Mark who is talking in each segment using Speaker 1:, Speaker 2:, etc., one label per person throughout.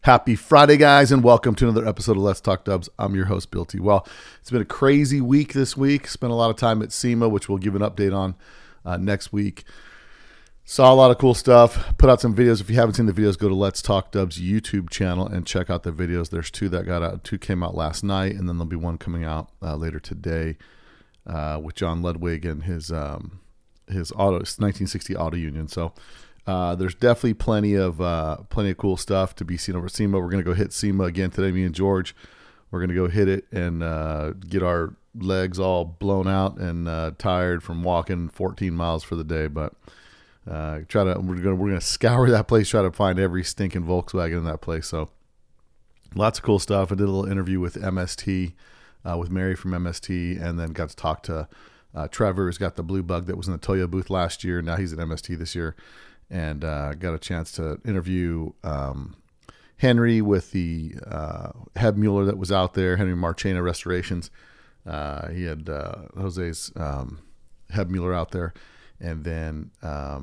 Speaker 1: Happy Friday, guys, and welcome to another episode of Let's Talk Dubs. I'm your host, Bill T. Well, it's been a crazy week this week. Spent a lot of time at SEMA, which we'll give an update on next week. Saw a lot of cool stuff. Put out some videos. If you haven't seen the videos, go to Let's Talk Dubs YouTube channel and check out the videos. There's two that got out. Two came out last night, and then there'll be one coming out later today with John Ludwig and his 1960 Auto Union. So there's definitely plenty of cool stuff to be seen over at SEMA. We're going to go hit SEMA again today, me and George. We're going to go hit it and get our legs all blown out and tired from walking 14 miles for the day. But we're going to scour that place, try to find every stinking Volkswagen in that place. So lots of cool stuff. I did a little interview with MST, with Mary from MST, and then got to talk to Trevor, who's got the blue bug that was in the Toyo booth last year. Now he's at MST this year. And got a chance to interview Henry with the Heb Mueller that was out there, Henry Marchena Restorations. He had Jose's Heb Mueller out there, and then a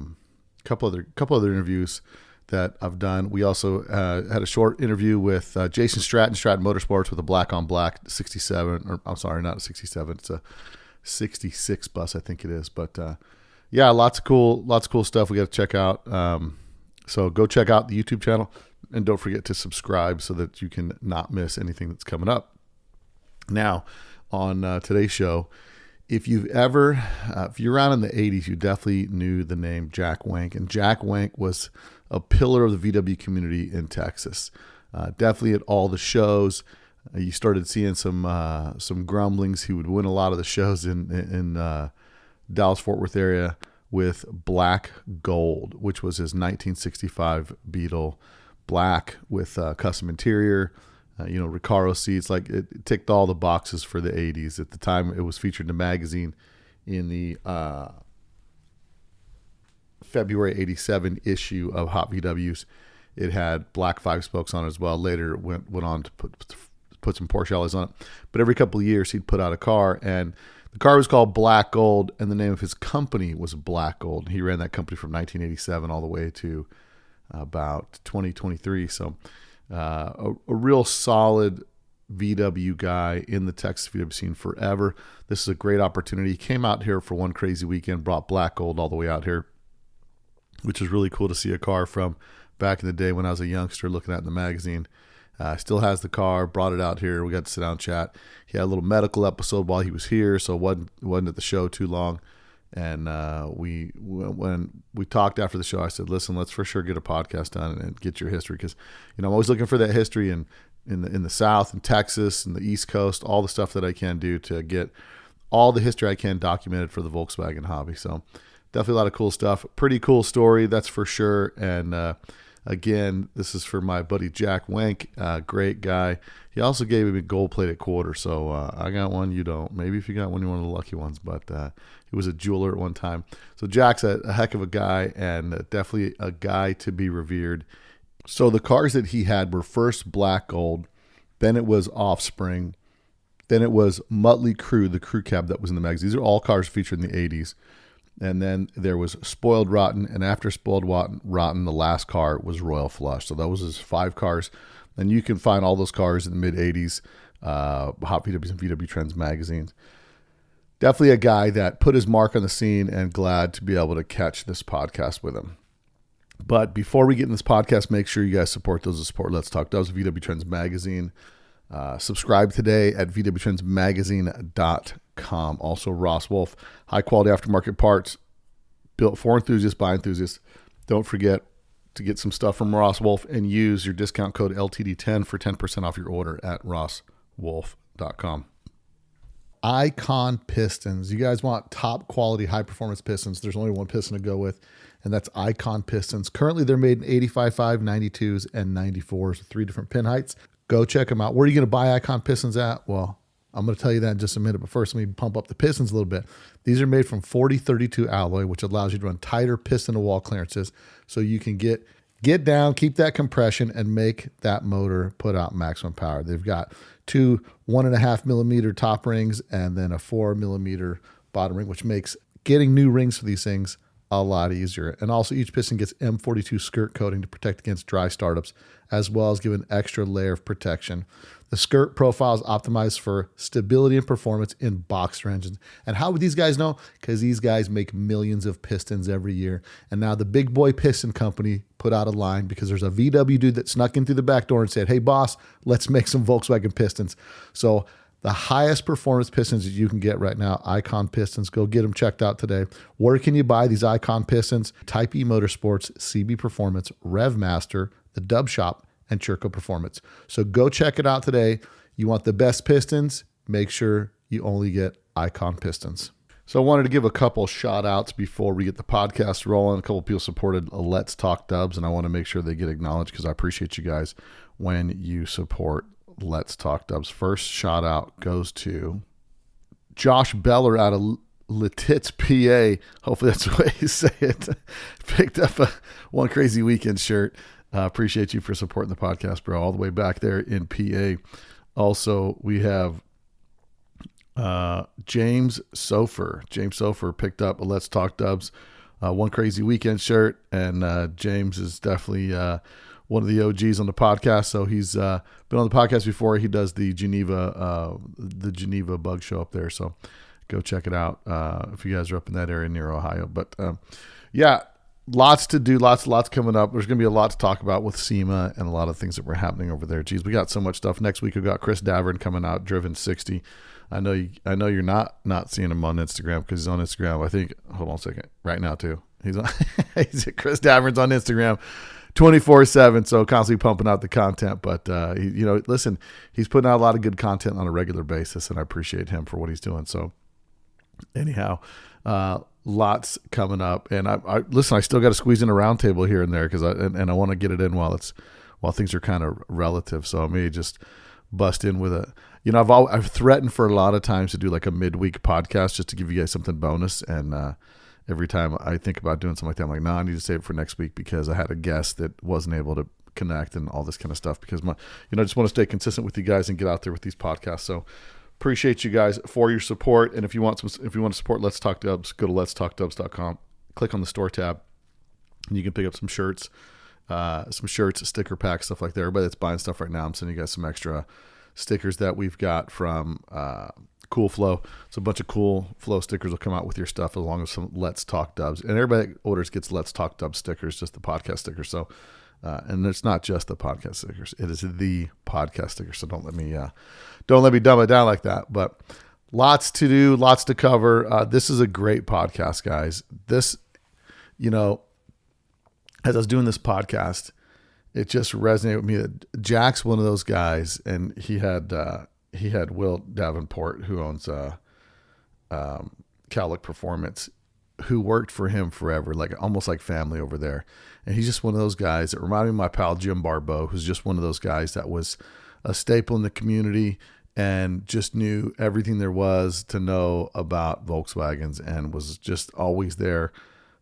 Speaker 1: couple other interviews that I've done. We also had a short interview with Jason Stratton Motorsports with a black on black 67, or I'm sorry, not a 67, it's a 66 bus, I think it is, but. Yeah, lots of cool stuff we got to check out. So go check out the YouTube channel, and don't forget to subscribe so that you can not miss anything that's coming up. Now, on today's show, if you're around in the 80s, you definitely knew the name Jack Wenk. And Jack Wenk was a pillar of the VW community in Texas. Definitely at all the shows. You started seeing some grumblings. He would win a lot of the shows in Dallas-Fort Worth area with black gold, which was his 1965 Beetle, black with custom interior, Recaro seats. Like it ticked all the boxes for the 80s. At the time, it was featured in a magazine in the February 87 issue of Hot VWs. It had black 5-spokes on it as well. Later, went on to put some Porsche alloys on it. But every couple of years, he'd put out a car, and the car was called Black Gold, and the name of his company was Black Gold. He ran that company from 1987 all the way to about 2023. So a real solid VW guy in the Texas VW scene forever. This is a great opportunity. He came out here for one crazy weekend, brought Black Gold all the way out here, which is really cool to see a car from back in the day when I was a youngster looking at it in the magazine. Still has the car, brought it out here. We got to sit down and chat. He had a little medical episode while he was here, so wasn't at the show too long. And when we talked after the show, I said, listen, let's for sure get a podcast done and get your history, because I'm always looking for that history in the South and Texas and the East Coast, all the stuff that I can do to get all the history I can documented for the Volkswagen hobby. So definitely a lot of cool stuff. Pretty cool story, that's for sure. And again, this is for my buddy Jack Wenk, great guy. He also gave me a gold-plated quarter, so I got one, you don't. Maybe if you got one, you're one of the lucky ones, but he was a jeweler at one time. So Jack's a heck of a guy, and definitely a guy to be revered. So the cars that he had were first Black Gold, then it was Offspring, then it was Mötley Crüe, the crew cab that was in the magazine. These are all cars featured in the 80s. And then there was Spoiled Rotten, and after Spoiled Rotten, the last car was Royal Flush. So that was his 5 cars. And you can find all those cars in the mid-'80s, Hot VWs and VW Trends magazines. Definitely a guy that put his mark on the scene, and glad to be able to catch this podcast with him. But before we get in this podcast, make sure you guys support those that support Let's Talk Dubs, VW Trends magazine. Subscribe today at vwtrendsmagazine.com. Also, Ross Wolf, high quality aftermarket parts built for enthusiasts by enthusiasts. Don't forget to get some stuff from Ross Wolf and use your discount code LTD10 for 10% off your order at rosswolf.com. Icon pistons. You guys want top quality, high performance pistons. There's only one piston to go with, and that's Icon pistons. Currently, they're made in 85.5, 92s, and 94s with 3 different pin heights. Go check them out. Where are you going to buy Icon pistons at? Well, I'm going to tell you that in just a minute, but first let me pump up the pistons a little bit. These are made from 4032 alloy, which allows you to run tighter piston-to-wall clearances, so you can get down, keep that compression, and make that motor put out maximum power. They've got 2 1.5 millimeter top rings and then a 4 millimeter bottom ring, which makes getting new rings for these things a lot easier. And also each piston gets M42 skirt coating to protect against dry startups, as well as give an extra layer of protection. The skirt profile is optimized for stability and performance in boxer engines. And how would these guys know? Because these guys make millions of pistons every year. And now the Big Boy Piston Company put out a line because there's a VW dude that snuck in through the back door and said, hey, boss, let's make some Volkswagen pistons. So the highest performance pistons that you can get right now, Icon Pistons. Go get them checked out today. Where can you buy these Icon Pistons? Type E Motorsports, CB Performance, RevMaster, the Dub Shop, and Churco Performance. So go check it out today. You want the best pistons? Make sure you only get Icon Pistons. So I wanted to give a couple shout outs before we get the podcast rolling. A couple people supported Let's Talk Dubs, and I want to make sure they get acknowledged because I appreciate you guys when you support Let's Talk Dubs. First shout out goes to Josh Beller out of Letitz, PA. Hopefully that's the way you say it. Picked up a One Crazy Weekend shirt. Appreciate you for supporting the podcast, bro, all the way back there in PA. Also, we have James Sofer. James Sofer picked up a Let's Talk Dubs One Crazy Weekend shirt, and James is definitely one of the OGs on the podcast. So he's been on the podcast before. He does the Geneva Bug Show up there. So go check it out if you guys are up in that area near Ohio. But yeah, lots to do, lots coming up. There's going to be a lot to talk about with SEMA and a lot of things that were happening over there. Geez, we got so much stuff. Next week we've got Chris Davern coming out, Driven 60. I know you're not seeing him on Instagram because he's on Instagram. I think, hold on a second, right now too. He's Chris Davern's on Instagram 24/7, so constantly pumping out the content. But listen, he's putting out a lot of good content on a regular basis, and I appreciate him for what he's doing. So anyhow, lots coming up, and I listen. I still got to squeeze in a roundtable here and there because I want to get it in while things are kind of relative. So I may just bust in with a. I've threatened for a lot of times to do like a midweek podcast just to give you guys something bonus, and every time I think about doing something like that, I'm like, no, I need to save it for next week because I had a guest that wasn't able to connect and all this kind of stuff because I just want to stay consistent with you guys and get out there with these podcasts. So appreciate you guys for your support. And if you want to support Let's Talk Dubs, go to letstalkdubs.com, click on the store tab, and you can pick up some shirts, sticker packs, stuff like that. Everybody that's buying stuff right now, I'm sending you guys some extra stickers that we've got from Cool Flow. So a bunch of Cool Flow stickers will come out with your stuff along with some Let's Talk Dubs. And everybody that orders gets Let's Talk Dubs stickers, just the podcast stickers. So, and it's not just the podcast stickers; it is the podcast stickers. So don't let me dumb it down like that. But lots to do, lots to cover. This is a great podcast, guys. This, as I was doing this podcast, it just resonated with me that Jack's one of those guys, and he had Will Davenport, who owns Cowlick Performance, who worked for him forever, like almost like family over there. And he's just one of those guys that reminded me of my pal Jim Barbeau, who's just one of those guys that was a staple in the community and just knew everything there was to know about Volkswagens and was just always there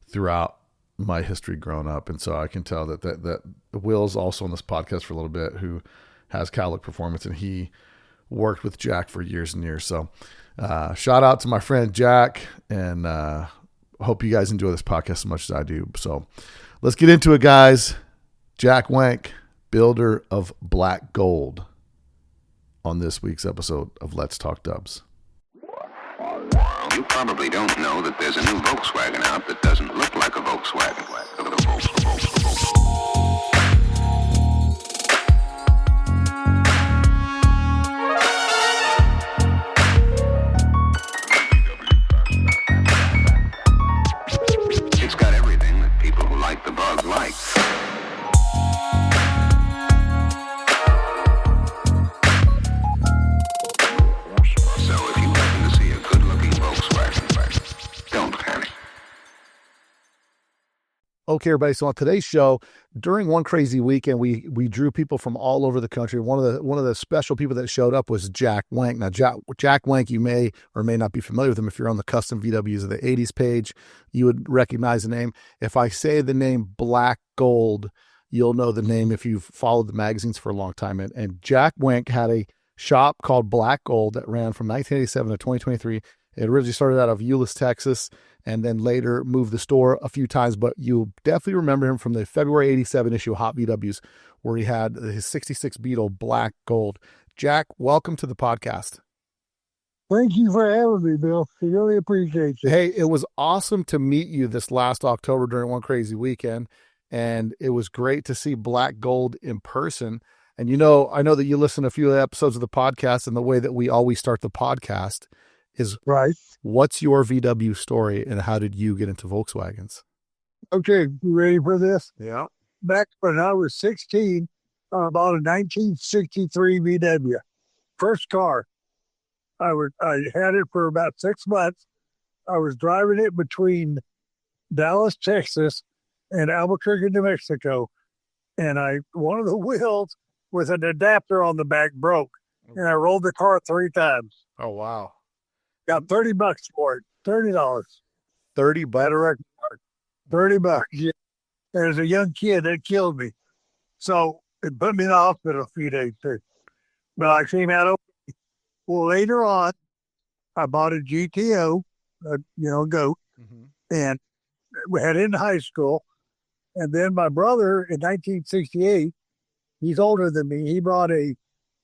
Speaker 1: throughout my history growing up. And so I can tell that Will's also on this podcast for a little bit, who has Cowlick Performance, and he worked with Jack for years and years. So shout out to my friend Jack, and hope you guys enjoy this podcast as much as I do. So let's get into it, guys. Jack Wenk, builder of Black Gold, on this week's episode of Let's Talk Dubs.
Speaker 2: You probably don't know that there's a new Volkswagen out that doesn't look like a Volkswagen. It's got everything that people who like the bug like.
Speaker 1: Okay, everybody. So on today's show, during One Crazy Weekend, we drew people from all over the country. One of the special people that showed up was Jack Wenk. Now, Jack Wenk, you may or may not be familiar with him. If you're on the Custom VWs of the 80s page, you would recognize the name. If I say the name Black Gold, you'll know the name if you've followed the magazines for a long time. And Jack Wenk had a shop called Black Gold that ran from 1987 to 2023. It originally started out of Euless, Texas, and then later moved the store a few times. But you'll definitely remember him from the February 87 issue of Hot VWs, where he had his 66 Beetle black gold. Jack, welcome to the podcast.
Speaker 3: Thank you for having me, Bill. I really appreciate it.
Speaker 1: Hey, it was awesome to meet you this last October during One Crazy Weekend. And it was great to see black gold in person. And, I know that you listen to a few episodes of the podcast, and the way that we always start the podcast is,
Speaker 3: right.
Speaker 1: What's your VW story and how did you get into Volkswagens?
Speaker 3: Okay. You ready for this?
Speaker 1: Yeah.
Speaker 3: Back when I was 16, I bought a 1963 VW. First car. I had it for about 6 months. I was driving it between Dallas, Texas, and Albuquerque, New Mexico. And one of the wheels with an adapter on the back broke. And I rolled the car 3 times.
Speaker 1: Oh, wow.
Speaker 3: Got $30 for it. $30.
Speaker 1: $30?
Speaker 3: $30. Yeah. As a young kid, that killed me. So it put me in the hospital a few days too. But I came out okay. Well, later on, I bought a GTO, goat, and we had it in high school. And then my brother in 1968, he's older than me. He brought a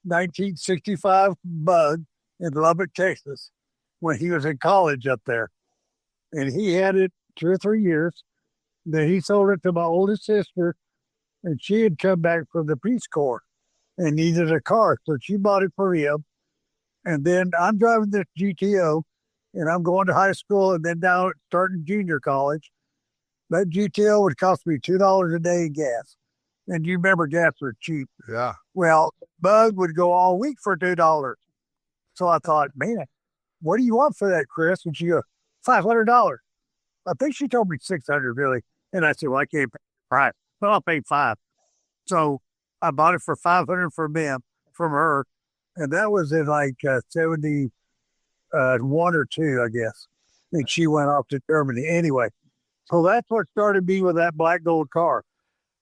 Speaker 3: 1965 Bug in Lubbock, Texas, when he was in college up there. And he had it 2 or 3 years. Then he sold it to my oldest sister, and she had come back from the Peace Corps and needed a car. So she bought it for him. And then I'm driving this GTO, and I'm going to high school and then down starting junior college. That GTO would cost me $2 a day in gas. And you remember gas was cheap.
Speaker 1: Yeah.
Speaker 3: Well, Bug would go all week for $2. So I thought, man, what do you want for that, Chris? And she goes, $500. I think she told me $600 really. And I said, well, I can't pay the price. Well, I'll pay $500. So I bought it for $500 from her. And that was in like 71 or 2, I guess. And she went off to Germany. Anyway, so that's what started me with that black gold car.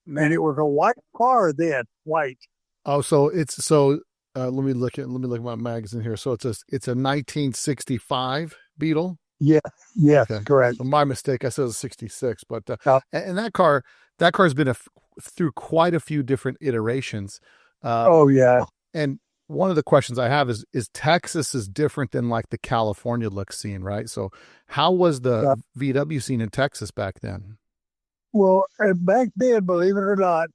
Speaker 3: And it was a white car then, white.
Speaker 1: Oh, so let me look at my magazine here. So it's a 1965 Beetle.
Speaker 3: Yeah. Yes,
Speaker 1: okay.
Speaker 3: Correct.
Speaker 1: So my mistake. I said it was 66, but and that car's been through quite a few different iterations.
Speaker 3: Oh yeah.
Speaker 1: And one of the questions I have is Texas is different than like the California look scene, right? So how was the VW scene in Texas back then?
Speaker 3: Well, back then, believe it or not,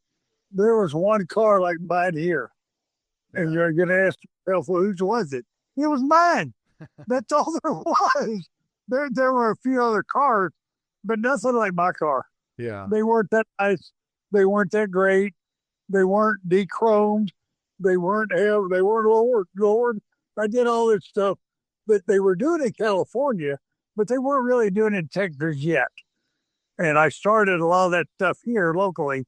Speaker 3: there was one car like mine here. And you're going to ask yourself, well, whose was it? It was mine. That's all there was. There were a few other cars, but nothing like my car.
Speaker 1: Yeah.
Speaker 3: They weren't that nice. They weren't that great. They weren't de-chromed. They weren't lowered. I did all this stuff, but they were doing it in California, but they weren't really doing it in Texas yet. And I started a lot of that stuff here locally,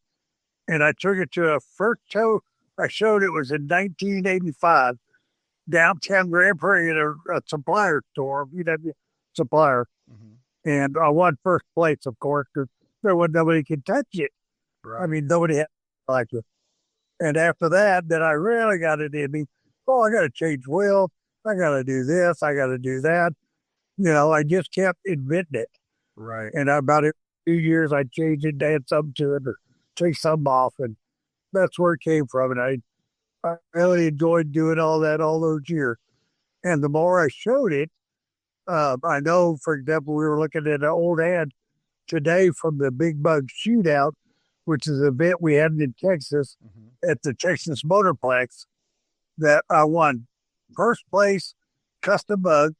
Speaker 3: and I took it to a first show. I showed it was in 1985, downtown Grand Prairie at a supplier store, VW supplier. Mm-hmm. And I won first place, of course, because there wasn't nobody could touch it. Right. I mean, nobody had like it. And after that, then I really got it in me. Oh, I got to change wheels. I got to do this. I got to do that. I just kept inventing it.
Speaker 1: Right.
Speaker 3: And about a few years, I changed it, add something to it, or take something off. And that's where it came from. And I really enjoyed doing all that all those years. And the more I showed it, I know, for example, we were looking at an old ad today from the Big Bug Shootout, which is an event we had in Texas at the Texas Motorplex, that I won first place custom bug,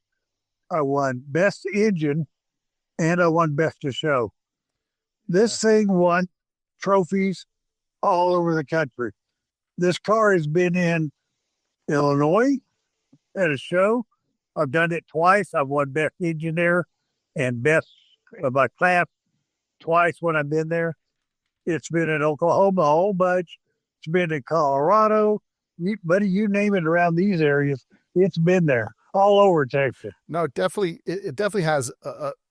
Speaker 3: I won best engine, and I won best of show. This thing won trophies all over the country. This car has been in Illinois at a show. I've done it twice. I've won best engineer and best of my class twice when I've been there. It's been in Oklahoma a whole bunch. It's been in Colorado. Buddy, you name it around these areas, it's been there all over Texas.
Speaker 1: No, definitely. It definitely has.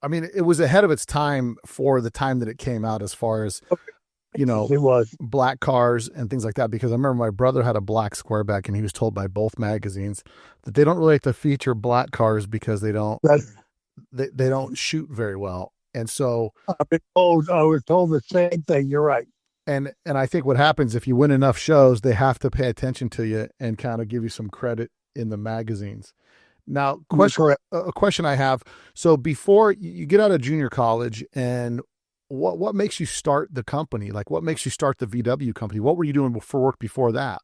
Speaker 1: I mean, it was ahead of its time for the time that it came out, as far as, it was black cars and things like that. Because I remember my brother had a black Squareback, and he was told by both magazines that they don't really like to feature black cars because they don't they don't shoot very well. And so,
Speaker 3: I was told the same thing. You're right.
Speaker 1: and I think what happens if you win enough shows, they have to pay attention to you and kind of give you some credit in the magazines. Now, a question I have. So before you get out of junior college, and what makes you start the company? Like, what makes you start the VW company? What were you doing for work before that?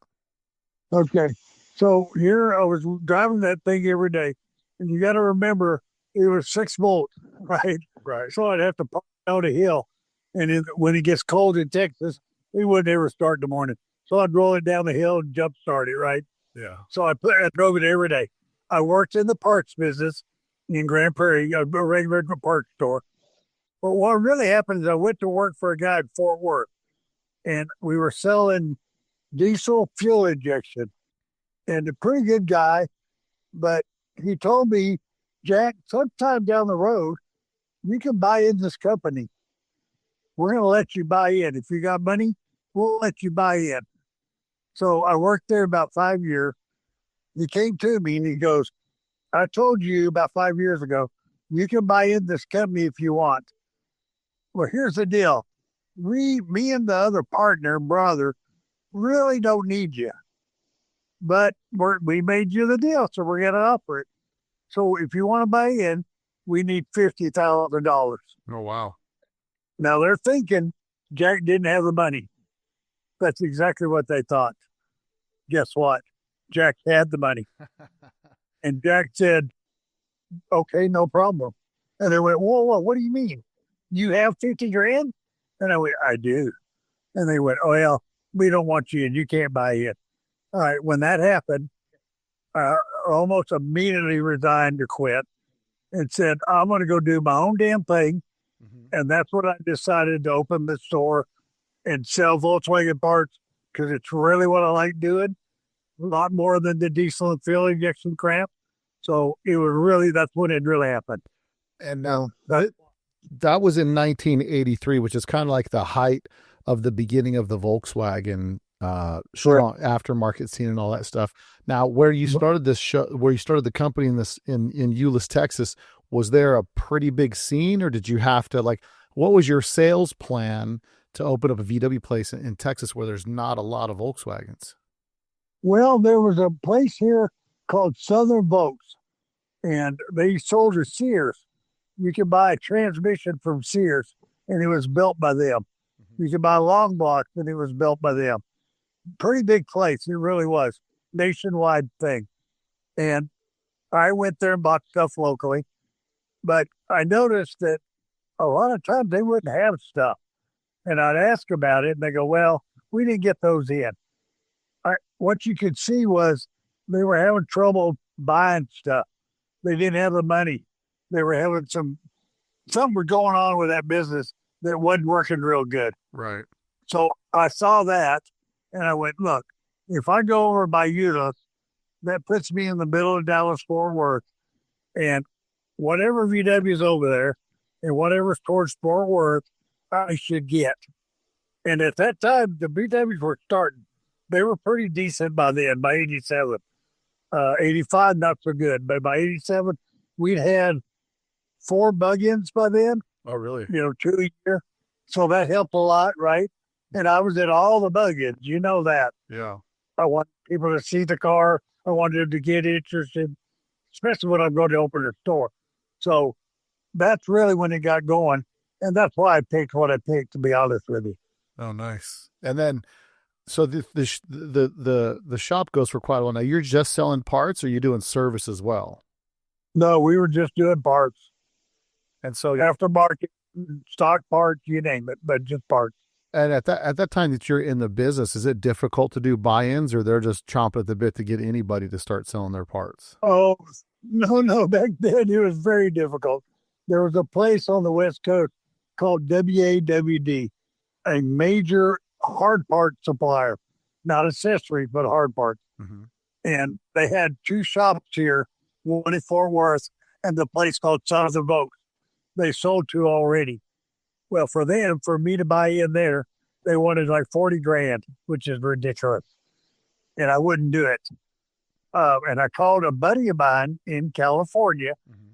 Speaker 3: Okay. So here I was driving that thing every day. And you got to remember, it was 6 volt, right?
Speaker 1: Right.
Speaker 3: So I'd have to park down a hill. And when it gets cold in Texas, it wouldn't ever start in the morning. So I'd roll it down the hill and jump start it, right?
Speaker 1: Yeah.
Speaker 3: So I drove it every day. I worked in the parts business in Grand Prairie, a regular parts store. But what really happened is I went to work for a guy in Fort Worth, and we were selling diesel fuel injection. And a pretty good guy, but he told me, Jack, sometime down the road, you can buy in this company. We're going to let you buy in. If you got money, we'll let you buy in. So I worked there about 5 years. He came to me and he goes, I told you about 5 years ago, you can buy in this company if you want. Well, here's the deal. Me and the other partner, brother, really don't need you. But we made you the deal, so we're going to offer it. So if you want to buy in, we need $50,000.
Speaker 1: Oh, wow.
Speaker 3: Now they're thinking Jack didn't have the money. That's exactly what they thought. Guess what? Jack had the money. And Jack said, okay, no problem. And they went, whoa, what do you mean? You have 50 grand? And I went, I do. And they went, oh, well, we don't want you in. You can't buy in. All right. When that happened, I almost immediately resigned to quit and said, I'm going to go do my own damn thing. Mm-hmm. And that's when I decided to open the store and sell Volkswagen parts because it's really what I like doing. A lot more than the diesel and fuel injection crap. So it was really, that's when it really happened.
Speaker 1: And now that was in 1983, which is kind of like the height of the beginning of the Volkswagen strong aftermarket scene and all that stuff. Now, where you started where you started the company in Euless, Texas, was there a pretty big scene, or did you have to what was your sales plan to open up a VW place in Texas where there's not a lot of Volkswagens?
Speaker 3: Well, there was a place here called Southern Volks, and they sold to Sears. You could buy a transmission from Sears, and it was built by them. Mm-hmm. You could buy long blocks, and it was built by them. Pretty big place. It really was. Nationwide thing. And I went there and bought stuff locally. But I noticed that a lot of times they wouldn't have stuff. And I'd ask about it, and they go, well, we didn't get those in. What you could see was they were having trouble buying stuff. They didn't have the money. They were having something was going on with that business that wasn't working real good.
Speaker 1: Right.
Speaker 3: So I saw that, and I went, look, if I go over by Euless, that puts me in the middle of Dallas Fort Worth, and whatever VW's over there and whatever's towards Fort Worth, I should get. And at that time, the VWs were starting. They were pretty decent by then, by 87. 85, not so good. But by 87, we'd had 4 bug-ins by then.
Speaker 1: Oh, really?
Speaker 3: 2 a year. So that helped a lot, right? And I was at all the bug-ins. You know that.
Speaker 1: Yeah.
Speaker 3: I want people to see the car. I wanted them to get interested, especially when I'm going to open a store. So that's really when it got going. And that's why I picked what I picked, to be honest with you.
Speaker 1: Oh, nice. And then, so the shop goes for quite a while. Now, you're just selling parts, or you doing service as well?
Speaker 3: No, we were just doing parts.
Speaker 1: And so
Speaker 3: aftermarket, stock parts, you name it, but just parts.
Speaker 1: And at that time that you're in the business, is it difficult to do buy-ins, or they're just chomping at the bit to get anybody to start selling their parts?
Speaker 3: Oh, no. Back then, it was very difficult. There was a place on the West Coast called WAWD, a major hard part supplier, not accessories, but hard parts. Mm-hmm. And they had 2 shops here, one in Fort Worth and the place called Southern Volks. They sold 2 already. Well, for me to buy in there, they wanted like 40 grand, which is ridiculous. And I wouldn't do it. And I called a buddy of mine in California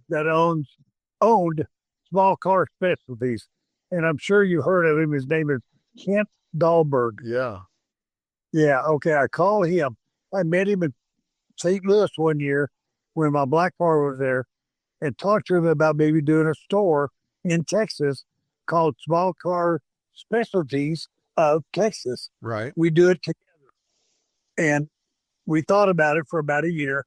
Speaker 3: that owns owned Small Car Specialties, and I'm sure you heard of him. His name is Kent Dahlberg.
Speaker 1: Yeah.
Speaker 3: Yeah, okay. I called him. I met him in St. Louis one year when my black car was there, and talked to him about maybe doing a store in Texas called Small Car Specialties of Texas.
Speaker 1: Right.
Speaker 3: We do it together. And we thought about it for about a year,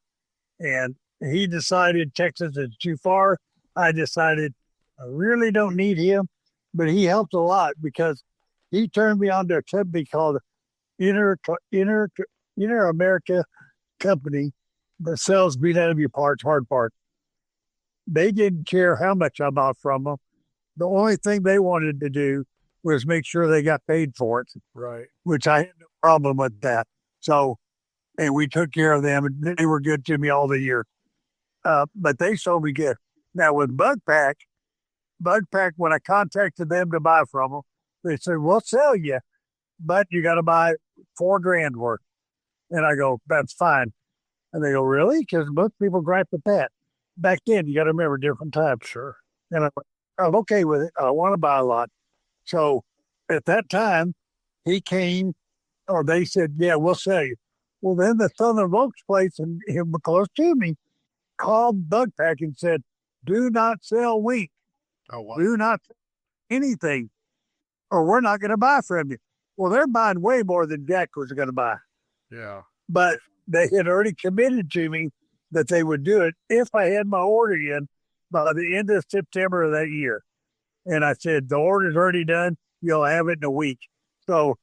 Speaker 3: and he decided Texas is too far. I decided I really don't need him, but he helped a lot because he turned me on to a company called Inter America Company that sells VW parts, hard parts. They didn't care how much I bought from them. The only thing they wanted to do was make sure they got paid for it.
Speaker 1: Right.
Speaker 3: Which I had no problem with that. So, and we took care of them, and they were good to me all the year. But they sold me good. Now with Bug Pack, when I contacted them to buy from them, they said, "We'll sell you, but you got to buy $4,000 worth." And I go, "That's fine." And they go, "Really?" Because most people gripe at that. Back then, you got to remember different times.
Speaker 1: Sure.
Speaker 3: And I'm okay with it. I want to buy a lot. So at that time, he came, or they said, "Yeah, we'll sell you." Well, then the Southern Volks place and him close to me called Bug Pack and said, "Do not sell Wenk.
Speaker 1: Oh, wow.
Speaker 3: Do not sell anything, or we're not going to buy from you." Well, they're buying way more than Jack was going to buy.
Speaker 1: Yeah.
Speaker 3: But they had already committed to me that they would do it if I had my order in by the end of September of that year. And I said, "The order's already done. You'll have it in a week." So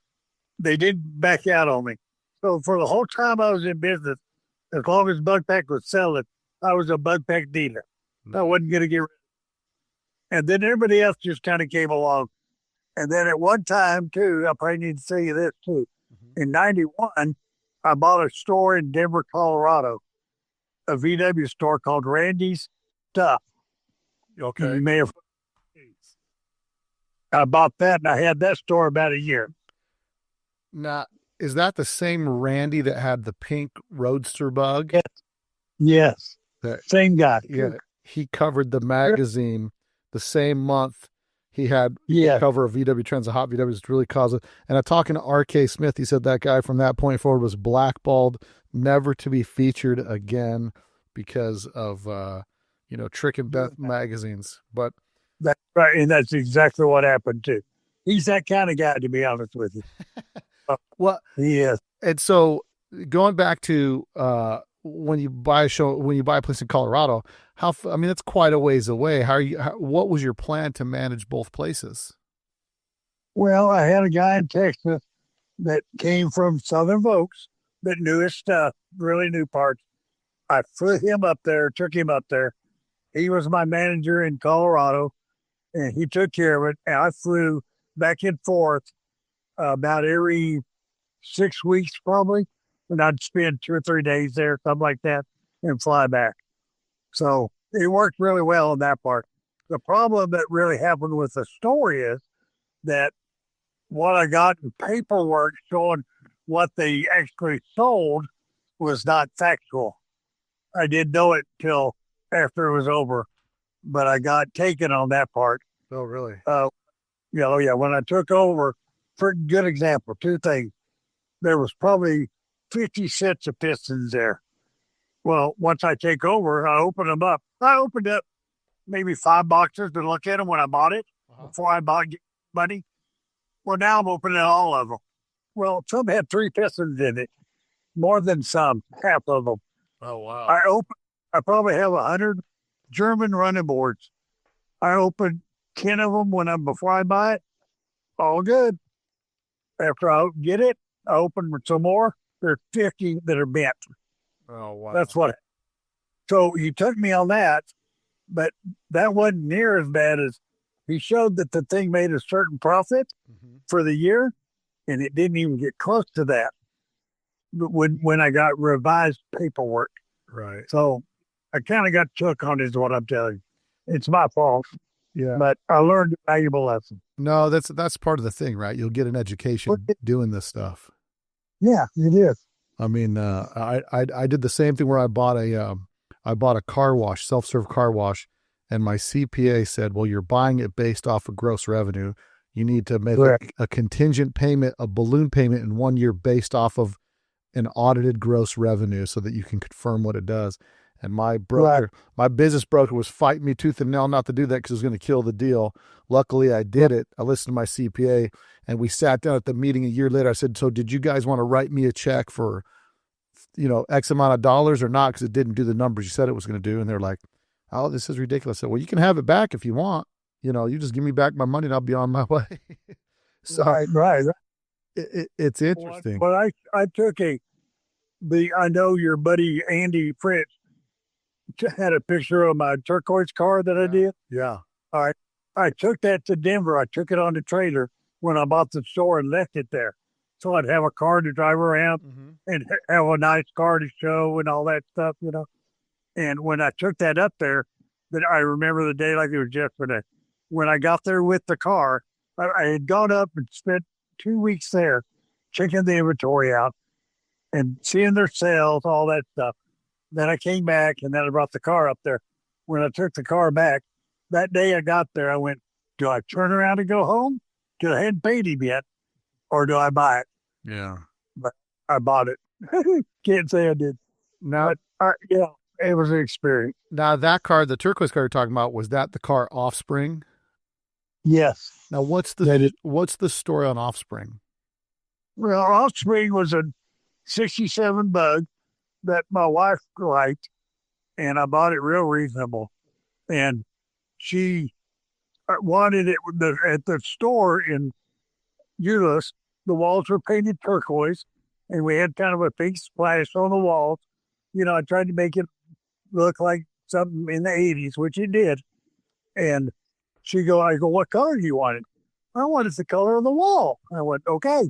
Speaker 3: they didn't back out on me. So for the whole time I was in business, as long as Bug Pack was selling, I was a Bug Pack dealer. I wasn't going to get rid of it. And then everybody else just kind of came along. And then at one time, too, I probably need to tell you this, too. In 91, I bought a store in Denver, Colorado, a VW store called Randy's Stuff.
Speaker 1: Okay.
Speaker 3: You may have. I bought that, and I had that store about a year.
Speaker 1: Now, is that the same Randy that had the pink Roadster bug?
Speaker 3: Yes. Same guy.
Speaker 1: Yeah. He covered the magazine the same month he had the cover of VW Trends of Hot VWs really caused it. And I'm talking to R.K. Smith. He said that guy from that point forward was blackballed, never to be featured again because of, Trick and Beth magazines. But
Speaker 3: that's right. And that's exactly what happened, too. He's that kind of guy, to be honest with you.
Speaker 1: Well,
Speaker 3: he is.
Speaker 1: And so going back to when you buy a place in Colorado, that's quite a ways away. What was your plan to manage both places?
Speaker 3: Well, I had a guy in Texas that came from Southern Volks that knew his stuff, really knew parts. I flew him up there, took him up there. He was my manager in Colorado, and he took care of it. And I flew back and forth about every 6 weeks, probably, and I'd spend 2 or 3 days there, something like that, and fly back. So it worked really well on that part. The problem that really happened with the store is that what I got in paperwork showing what they actually sold was not factual. I didn't know it till after it was over, but I got taken on that part.
Speaker 1: Oh, really?
Speaker 3: When I took over, for a good example, 2 things. There was probably 50 sets of pistons there. Well, once I take over, I open them up. I opened up maybe 5 boxes to look at them when I bought it, before I bought money. Well, now I'm opening all of them. Well, some had 3 pistons in it, more than some, half of them.
Speaker 1: Oh, wow.
Speaker 3: I probably have 100 German running boards. I opened 10 of them before I buy it. All good. After I get it, I open some more. There's 50 that are bent.
Speaker 1: Oh, wow.
Speaker 3: That's what. So he took me on that, but that wasn't near as bad as he showed that the thing made a certain profit for the year, and it didn't even get close to that when I got revised paperwork.
Speaker 1: Right.
Speaker 3: So I kind of got took on, is what I'm telling you. It's my fault.
Speaker 1: Yeah.
Speaker 3: But I learned a valuable lesson.
Speaker 1: No, that's part of the thing, right? You'll get an education doing this stuff.
Speaker 3: Yeah, it is.
Speaker 1: I mean, I did the same thing where I bought a car wash, self-serve car wash, And my CPA said, well, you're buying it based off of gross revenue. You need to make
Speaker 3: Correct.
Speaker 1: a contingent payment, a balloon payment in 1 year based off of an audited gross revenue so that you can confirm what it does. And my broker, my business broker was fighting me tooth and nail not to do that because it was going to kill the deal. Luckily, I did it. I listened to my CPA, and we sat down at the meeting a year later. I said, so did you guys want to write me a check for, X amount of dollars or not? Because it didn't do the numbers you said it was going to do. And they're like, oh, this is ridiculous. I said, well, you can have it back if you want. You just give me back my money and I'll be on my way. So
Speaker 3: Right.
Speaker 1: it's interesting.
Speaker 3: But I took I know your buddy Andy Fritz had a picture of my turquoise car that I did.
Speaker 1: Yeah.
Speaker 3: All right. I took that to Denver. I took it on the trailer when I bought the store and left it there. So I'd have a car to drive around and have a nice car to show and all that stuff, And when I took that up there, that I remember the day like it was yesterday. When I got there with the car, I had gone up and spent 2 weeks there checking the inventory out and seeing their sales, all that stuff. Then I came back and then I brought the car up there. When I took the car back, that day I got there, I went, do I turn around and go home? Because I hadn't paid him yet. Or do I buy it?
Speaker 1: Yeah.
Speaker 3: But I bought it. Can't say I did.
Speaker 1: Now,
Speaker 3: it was an experience.
Speaker 1: Now that car, the turquoise car you're talking about, was that the car Offspring?
Speaker 3: Yes.
Speaker 1: Now what's the story on Offspring?
Speaker 3: Well, Offspring was a 67 Bug that my wife liked, and I bought it real reasonable. And she wanted it at the store in Euless. The walls were painted turquoise, and we had kind of a pink splash on the walls. I tried to make it look like something in the 80s, which it did. And I go, what color do you want it? I wanted the color of the wall. I went, okay,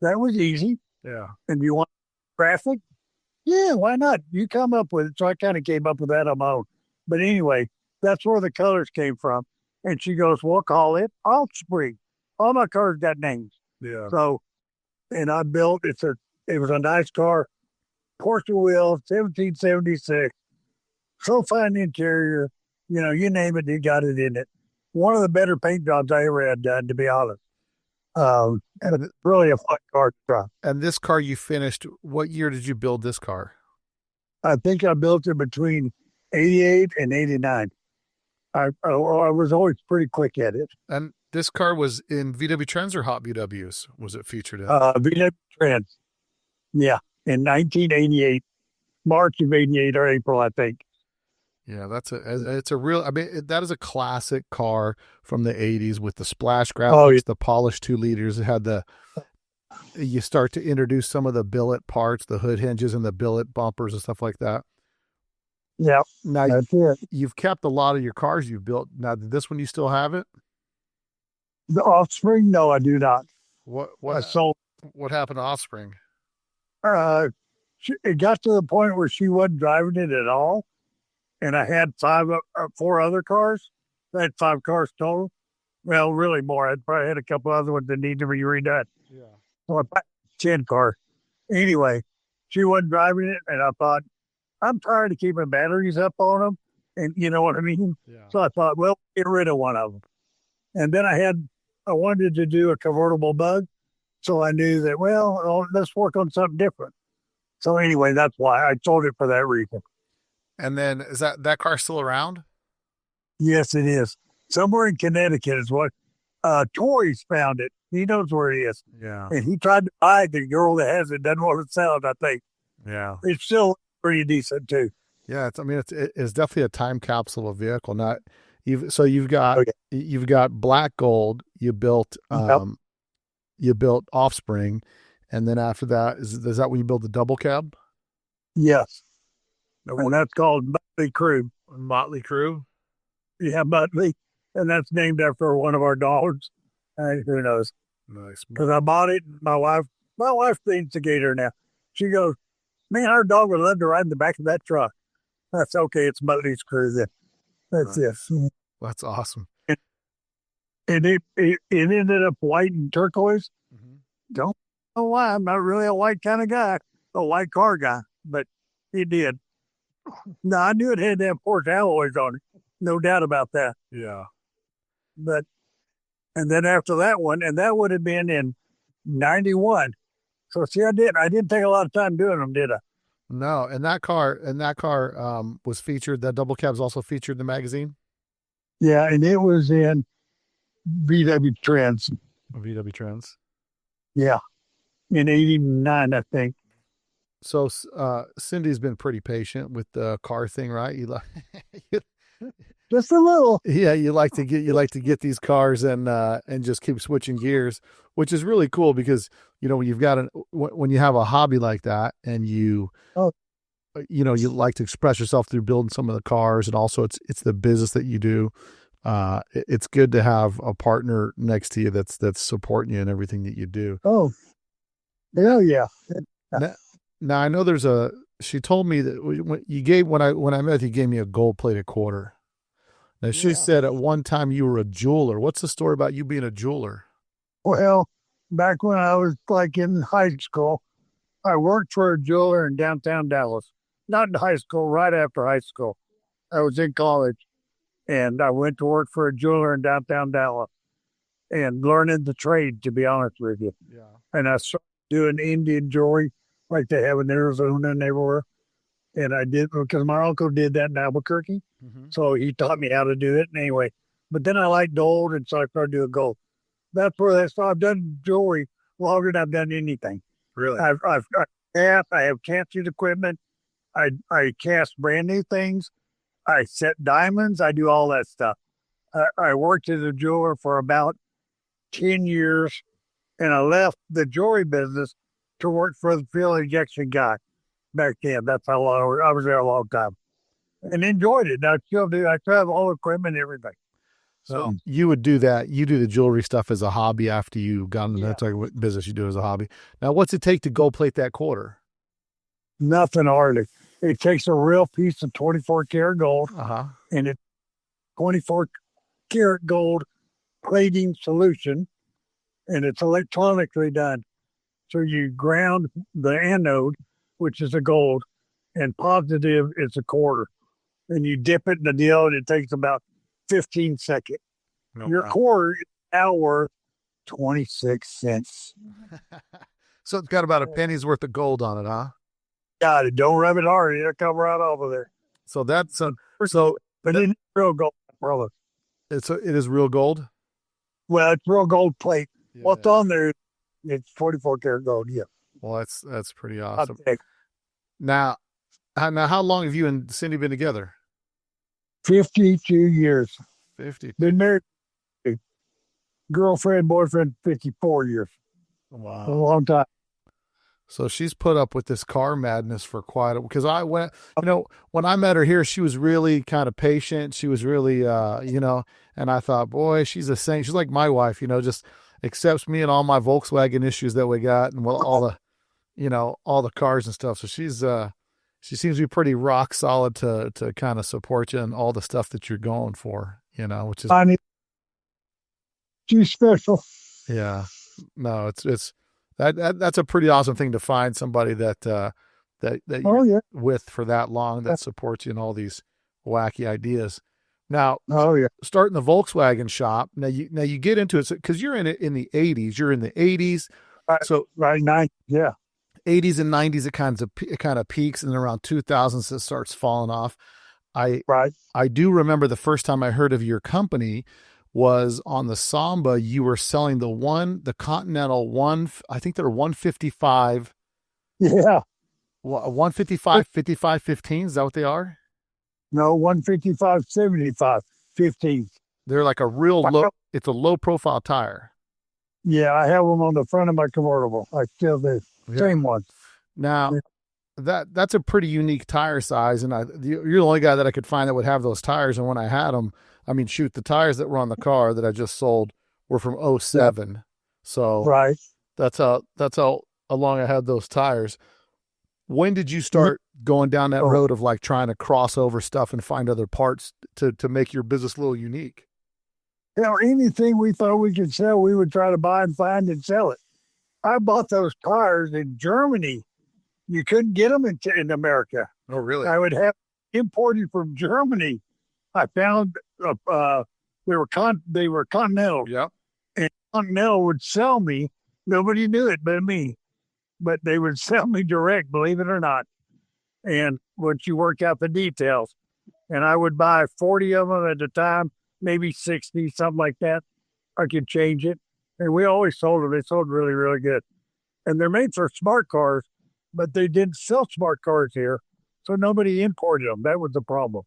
Speaker 3: that was easy.
Speaker 1: Yeah.
Speaker 3: And you want graphic? Yeah, why not? You come up with it. So I kind of came up with that on my own. But anyway, that's where the colors came from. And she goes, we'll call it Offspring. All my cars got names.
Speaker 1: Yeah.
Speaker 3: So, and I built, it was a nice car, Porsche wheel, 1776. So fine interior, you name it, you got it in it. One of the better paint jobs I ever had done, to be honest. And it's really a fun car to drive.
Speaker 1: And this car you finished, what year did you build this car?
Speaker 3: I think I built it between 88 and 89. I was always pretty quick at it.
Speaker 1: And this car was in VW Trends or Hot VWs? Was it featured in?
Speaker 3: VW Trends. Yeah, in 1988, March of 88 or April, I think.
Speaker 1: Yeah, it's a real, that is a classic car from the 80s with the splash graphics, the polished 2 liters. It had you start to introduce some of the billet parts, the hood hinges and the billet bumpers and stuff like that.
Speaker 3: Yeah.
Speaker 1: Now, you've kept a lot of your cars you've built. Now, this one, you still have it?
Speaker 3: The Offspring? No, I do not.
Speaker 1: What happened to Offspring?
Speaker 3: It got to the point where she wasn't driving it at all. And I had 4 other cars. I had 5 cars total. Well, really more. I probably had a couple other ones that need to be redone.
Speaker 1: Yeah.
Speaker 3: So I bought 10 cars. Anyway, she wasn't driving it, and I thought, I'm tired of keeping batteries up on them. And you know what I mean?
Speaker 1: Yeah.
Speaker 3: So I thought, well, get rid of one of them. And then I wanted to do a convertible Bug. So I knew that, let's work on something different. So anyway, that's why I sold it for that reason.
Speaker 1: And then is that car still around?
Speaker 3: Yes, it is. Somewhere in Connecticut is what Tori's found it. He knows where it is.
Speaker 1: Yeah.
Speaker 3: And he tried to buy the girl that has it, doesn't want to sell it, I think.
Speaker 1: Yeah.
Speaker 3: It's still pretty decent too.
Speaker 1: Yeah, it's definitely a time capsule of vehicle. You've got black gold, you built Offspring, and then after that is that when you build the double cab?
Speaker 3: Yes. And that's called Motley Crue.
Speaker 1: Motley Crue?
Speaker 3: Yeah, Motley. And that's named after one of our dogs. Who knows?
Speaker 1: Nice.
Speaker 3: Because I bought it. My wife's the instigator now. She goes, man, our dog would love to ride in the back of that truck. That's okay. It's Motley's Crue then. That's
Speaker 1: nice.
Speaker 3: it.
Speaker 1: That's awesome.
Speaker 3: And it ended up white and turquoise.
Speaker 1: Mm-hmm.
Speaker 3: Don't know why. I'm not really a white kind of guy, a white car guy, but it did. No, I knew it had to have Porsche alloys on it. no doubt about that.
Speaker 1: Yeah.
Speaker 3: But and then after that one, and that would have been in '91. So see, I didn't take a lot of time doing them, did I?
Speaker 1: No, and that car was featured. That double cab's also featured in the magazine.
Speaker 3: Yeah, and it was in VW Trends.
Speaker 1: VW Trends.
Speaker 3: Yeah, in '89, I think.
Speaker 1: So Cindy's been pretty patient with the car thing, right? You like,
Speaker 3: Just a little.
Speaker 1: yeah, you like to get these cars and just keep switching gears, which is really cool because when you've got when you have a hobby like that and
Speaker 3: Oh,
Speaker 1: you like to express yourself through building some of the cars, and also it's the business that you do. It's good to have a partner next to you that's supporting you in everything that you do.
Speaker 3: oh, hell yeah.
Speaker 1: Now I know she told me that when I met you, gave me a gold plated quarter. Now she
Speaker 3: Yeah.
Speaker 1: said at one time you were a jeweler. What's the story about you being a jeweler?
Speaker 3: Well, back when I was like in high school, I worked for a jeweler in downtown Dallas. Not in high school, right after high school. I was in college and I went to work for a jeweler in downtown Dallas and learning the trade, to be honest with you.
Speaker 1: Yeah.
Speaker 3: And I started doing Indian jewelry like they have in Arizona and everywhere. And I did because my uncle did that in Albuquerque.
Speaker 1: Mm-hmm.
Speaker 3: So he taught me how to do it. And anyway, but then I liked gold. And so I started doing gold. That's where that's, so I've done jewelry longer than I've done anything.
Speaker 1: Really?
Speaker 3: I have casted equipment. I cast brand new things. I set diamonds. I do all that stuff. I worked as a jeweler for about 10 years and I left the jewelry business to work for the fuel injection guy back then. That's how long I was there a long time and enjoyed it. And I still do. I still have all the equipment and everything.
Speaker 1: So you would do that. You do the jewelry stuff as a hobby after you got into that
Speaker 3: Yeah.
Speaker 1: type of business. You do it as a hobby. Now, what's it take to gold plate that quarter?
Speaker 3: Nothing hardly. It takes a real piece of 24 karat gold
Speaker 1: Uh-huh.
Speaker 3: and it's 24 karat gold plating solution and it's electronically done. So you ground the anode, which is a gold, and positive is a quarter. And you dip it in the deal and it takes about 15 seconds. Your quarter is now worth 26 cents.
Speaker 1: So it's got about a penny's worth of gold on it, huh?
Speaker 3: God, it don't rub it hard. It'll come right off of there.
Speaker 1: So that's so
Speaker 3: But it's real gold, brother.
Speaker 1: it is real gold.
Speaker 3: Well, it's real gold plate.
Speaker 1: Yeah.
Speaker 3: What's on there? It's 24 karat gold. Yeah.
Speaker 1: Well, that's pretty
Speaker 3: I'll
Speaker 1: awesome.
Speaker 3: take
Speaker 1: Now, how long have you and Cindy been together?
Speaker 3: 52 years.
Speaker 1: 50.
Speaker 3: Been married, girlfriend, boyfriend, 54 years. A
Speaker 1: Wow.
Speaker 3: long time.
Speaker 1: So she's put up with this car madness for quite a, because I went, when I met her here, she was really kind of patient. She was really, and I thought, boy, she's a saint. She's like my wife, just accepts me and all my Volkswagen issues that we got and all the cars and stuff. So she seems to be pretty rock solid to kind of support you and all the stuff that you're going for, which is,
Speaker 3: She's special.
Speaker 1: yeah, no, it's that's a pretty awesome thing to find somebody that you're with for that long that supports you in all these wacky ideas. Now, starting the Volkswagen shop. Now you get into it because you're in it in the 80s. You're in the 80s, so
Speaker 3: right now, yeah.
Speaker 1: 80s and 90s, it kind of peaks, and then around 2000s it starts falling off. I do remember the first time I heard of your company was on the Samba. You were selling the Continental one. I think they're 155.
Speaker 3: Yeah.
Speaker 1: 155, 5515. Is that what they are?
Speaker 3: No, 155, 75, 15.
Speaker 1: They're like a real low. It's a low profile tire.
Speaker 3: Yeah, I have them on the front of my convertible. I still do.
Speaker 1: Yeah.
Speaker 3: Same one.
Speaker 1: Now, that's a pretty unique tire size, and you're the only guy that I could find that would have those tires. And when I had them, the tires that were on the car that I just sold were from 07. Yeah. So that's how long I had those tires. When did you start going down that road of like trying to cross over stuff and find other parts to make your business a little unique?
Speaker 3: Anything we thought we could sell, we would try to buy and find and sell it. I bought those tires in Germany. You couldn't get them in America.
Speaker 1: Oh, really?
Speaker 3: I would have imported from Germany. I found they were Continental,
Speaker 1: Yep.
Speaker 3: and Continental would sell me. Nobody knew it but me, but they would sell me direct, believe it or not. And once you work out the details, and I would buy 40 of them at a time, maybe 60, something like that. I could change it. And we always sold them. They sold really, really good. And they're made for smart cars, but they didn't sell smart cars here. So nobody imported them. That was the problem.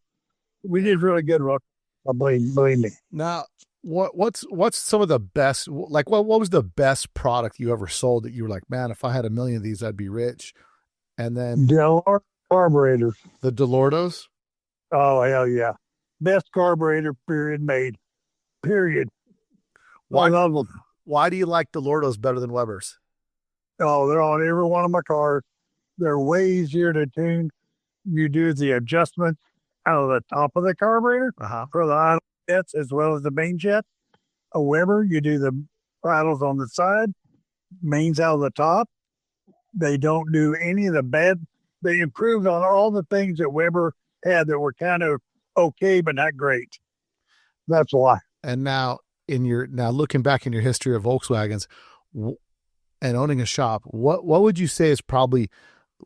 Speaker 3: We did really good, Rook. Believe me.
Speaker 1: Now, what's some of the best, like what was the best product you ever sold that you were like, man, if I had 1 million of these, I'd be rich? And then
Speaker 3: Delaware carburetors.
Speaker 1: the DeLordos?
Speaker 3: Oh, hell yeah. Best carburetor period made. Period.
Speaker 1: Why?
Speaker 3: I love them.
Speaker 1: Why do you like DeLordos better than Weber's?
Speaker 3: Oh, they're on every one of my cars. They're way easier to tune. You do the adjustment out of the top of the carburetor for the idle jets as well as the main jet. A Weber, you do the idles on the side, mains out of the top. They don't do any of the bad. They improved on all the things that Weber had that were kind of okay, but not great. That's why.
Speaker 1: And now looking back in your history of Volkswagens and owning a shop, what would you say is probably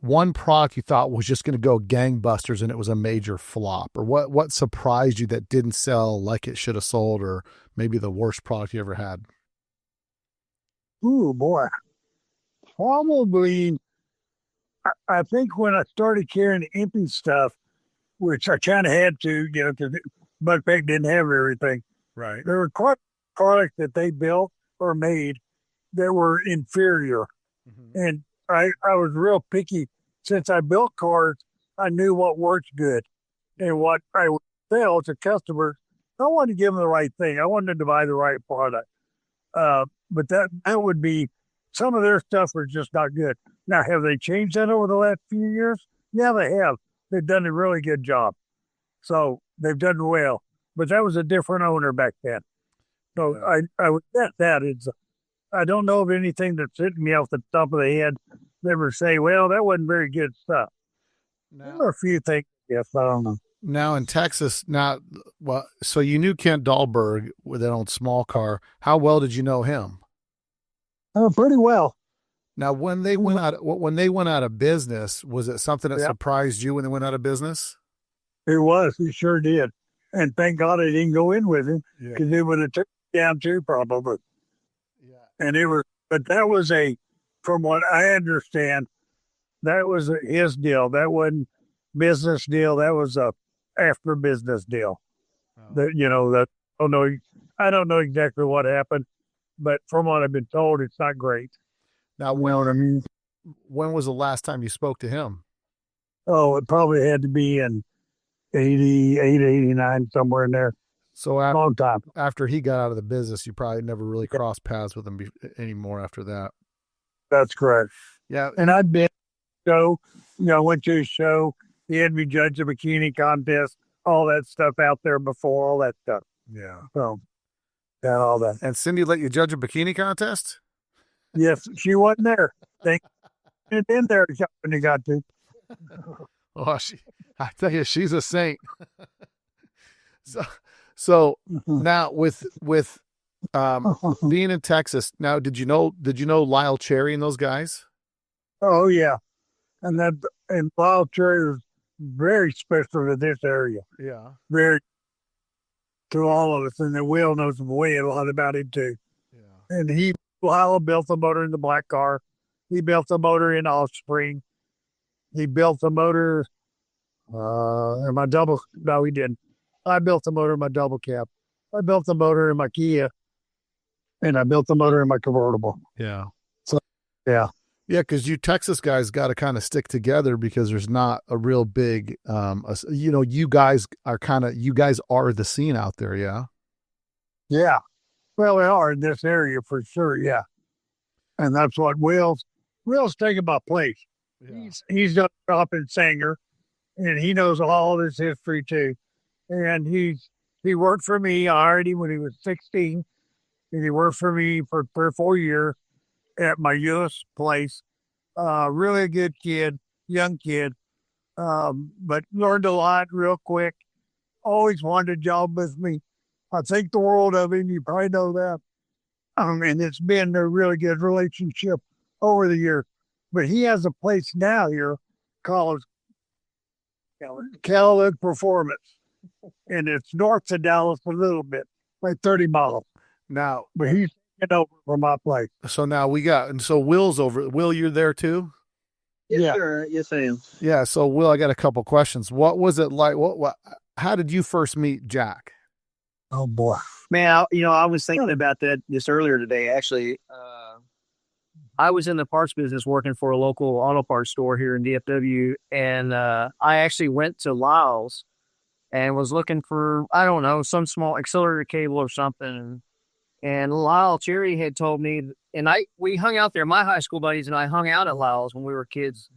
Speaker 1: one product you thought was just going to go gangbusters and it was a major flop? Or what surprised you that didn't sell like it should have sold, or maybe the worst product you ever had?
Speaker 3: Ooh, boy. Probably, I think when I started carrying empty stuff, which I kind of had to, because Buckbeck didn't have everything.
Speaker 1: Right.
Speaker 3: There were quite products that they built or made that were inferior.
Speaker 1: Mm-hmm.
Speaker 3: And I was real picky. Since I built cars, I knew what worked good and what I would sell to customers. I wanted to give them the right thing. I wanted to buy the right product. But that would be, some of their stuff was just not good. Now, have they changed that over the last few years? Yeah, they have. They've done a really good job. So they've done well. But that was a different owner back then. So I would bet that I don't know of anything that's hitting me off the top of the head that would say, well, that wasn't very good stuff. There are a few things, yes, I don't know.
Speaker 1: Now in Texas, so you knew Kent Dahlberg with that old small car. How well did you know him?
Speaker 3: Pretty well.
Speaker 1: Now, when they went out of business, was it something that surprised you when they went out of business?
Speaker 3: It was. He sure did. And thank God I didn't go in with him, because it would have took me down too, probably. Yeah. And but that was from what I understand, that was his deal. That wasn't business deal. That was a after business deal. Oh. I don't know exactly what happened, but from what I've been told, it's not great.
Speaker 1: Now, when was the last time you spoke to him?
Speaker 3: Oh, it probably had to be in 88, 89, somewhere in there.
Speaker 1: So
Speaker 3: long time
Speaker 1: after he got out of the business, you probably never really crossed paths with him anymore after that.
Speaker 3: That's correct.
Speaker 1: Yeah.
Speaker 3: And I'd been went to a show. He had me judge a bikini contest, all that stuff out there before, all that stuff.
Speaker 1: Yeah.
Speaker 3: So, got all that.
Speaker 1: And Cindy let you judge a bikini contest?
Speaker 3: Yes, she wasn't there. Thank you. In there when you got to.
Speaker 1: Oh, I tell you, she's a saint. So now with being in Texas, now did you know Lyle Cherry and those guys?
Speaker 3: Oh yeah, and Lyle Cherry was very special to this area.
Speaker 1: Yeah,
Speaker 3: very to all of us, and then Will knows way a lot about him too. Yeah, and Lyle built the motor in the black car. He built the motor in Offspring. He built the motor in my double. No, he didn't. I built the motor in my double cab. I built the motor in my Kia, and I built the motor in my convertible.
Speaker 1: Yeah.
Speaker 3: So, yeah.
Speaker 1: Yeah, because you Texas guys got to kind of stick together, because there's not a real big, you guys are the scene out there, yeah?
Speaker 3: Yeah. Well, we are in this area for sure, yeah. And that's what Will's taking my place. Yeah. He's done a shop in Sanger, and he knows all this history too. And he worked for me. I hired him when he was 16, and he worked for me for 3 or 4 years at my U.S. place. Really a good kid, young kid, but learned a lot real quick. always wanted a job with me. I think the world of him. You probably know that. And it's been a really good relationship over the years. But he has a place now here called Callaway Performance, and it's north of Dallas a little bit, like 30 miles.
Speaker 1: Now,
Speaker 3: But he's taking over from my place.
Speaker 1: so now so Will's over. Will, you're there too?
Speaker 4: Yes,
Speaker 3: Yeah.
Speaker 4: sir. Yes, I am.
Speaker 1: Yeah. So Will, I got a couple questions. What was it like? How did you first meet Jack?
Speaker 3: Oh boy.
Speaker 4: Man, I was thinking about that just earlier today, actually. I was in the parts business working for a local auto parts store here in DFW, and I actually went to Lyle's and was looking for, I don't know, some small accelerator cable or something. And Lyle Cherry had told me, and we hung out there. My high school buddies and I hung out at Lyle's when we were kids.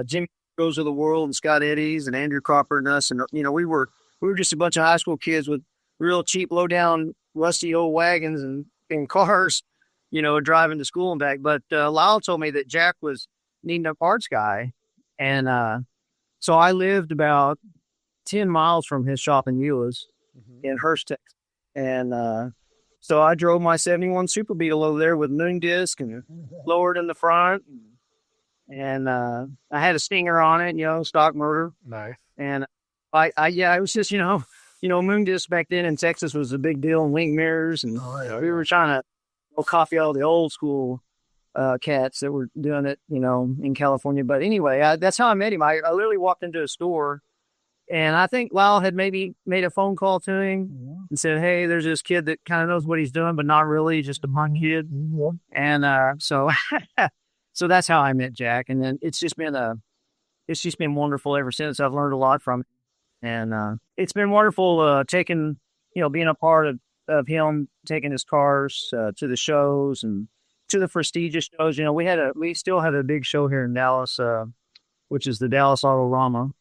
Speaker 4: Jimmy Rose of the World and Scott Eddies and Andrew Cropper and us, and we were just a bunch of high school kids with real cheap, low down, rusty old wagons and cars, driving to school and back. But Lyle told me that Jack was needing a parts guy, and so I lived about 10 miles from his shop in Euless in Hurst, Texas, and so I drove my 71 Super Beetle over there with moon disc and lowered in the front. And I had a Stinger on it, stock motor.
Speaker 1: Nice.
Speaker 4: And it was just, moon disc back then in Texas was a big deal, and wing mirrors. And we were trying to copy all the old school cats that were doing it, in California. But anyway, that's how I met him. I literally walked into a store, and I think Lyle had maybe made a phone call to him and said, hey, there's this kid that kind of knows what he's doing, but not really, just a punk kid. And so so that's how I met Jack. And then it's just been wonderful ever since. I've learned a lot from it. And it's been wonderful being a part of him taking his cars to the shows and to the prestigious shows. We still have a big show here in Dallas, which is the Dallas Autorama.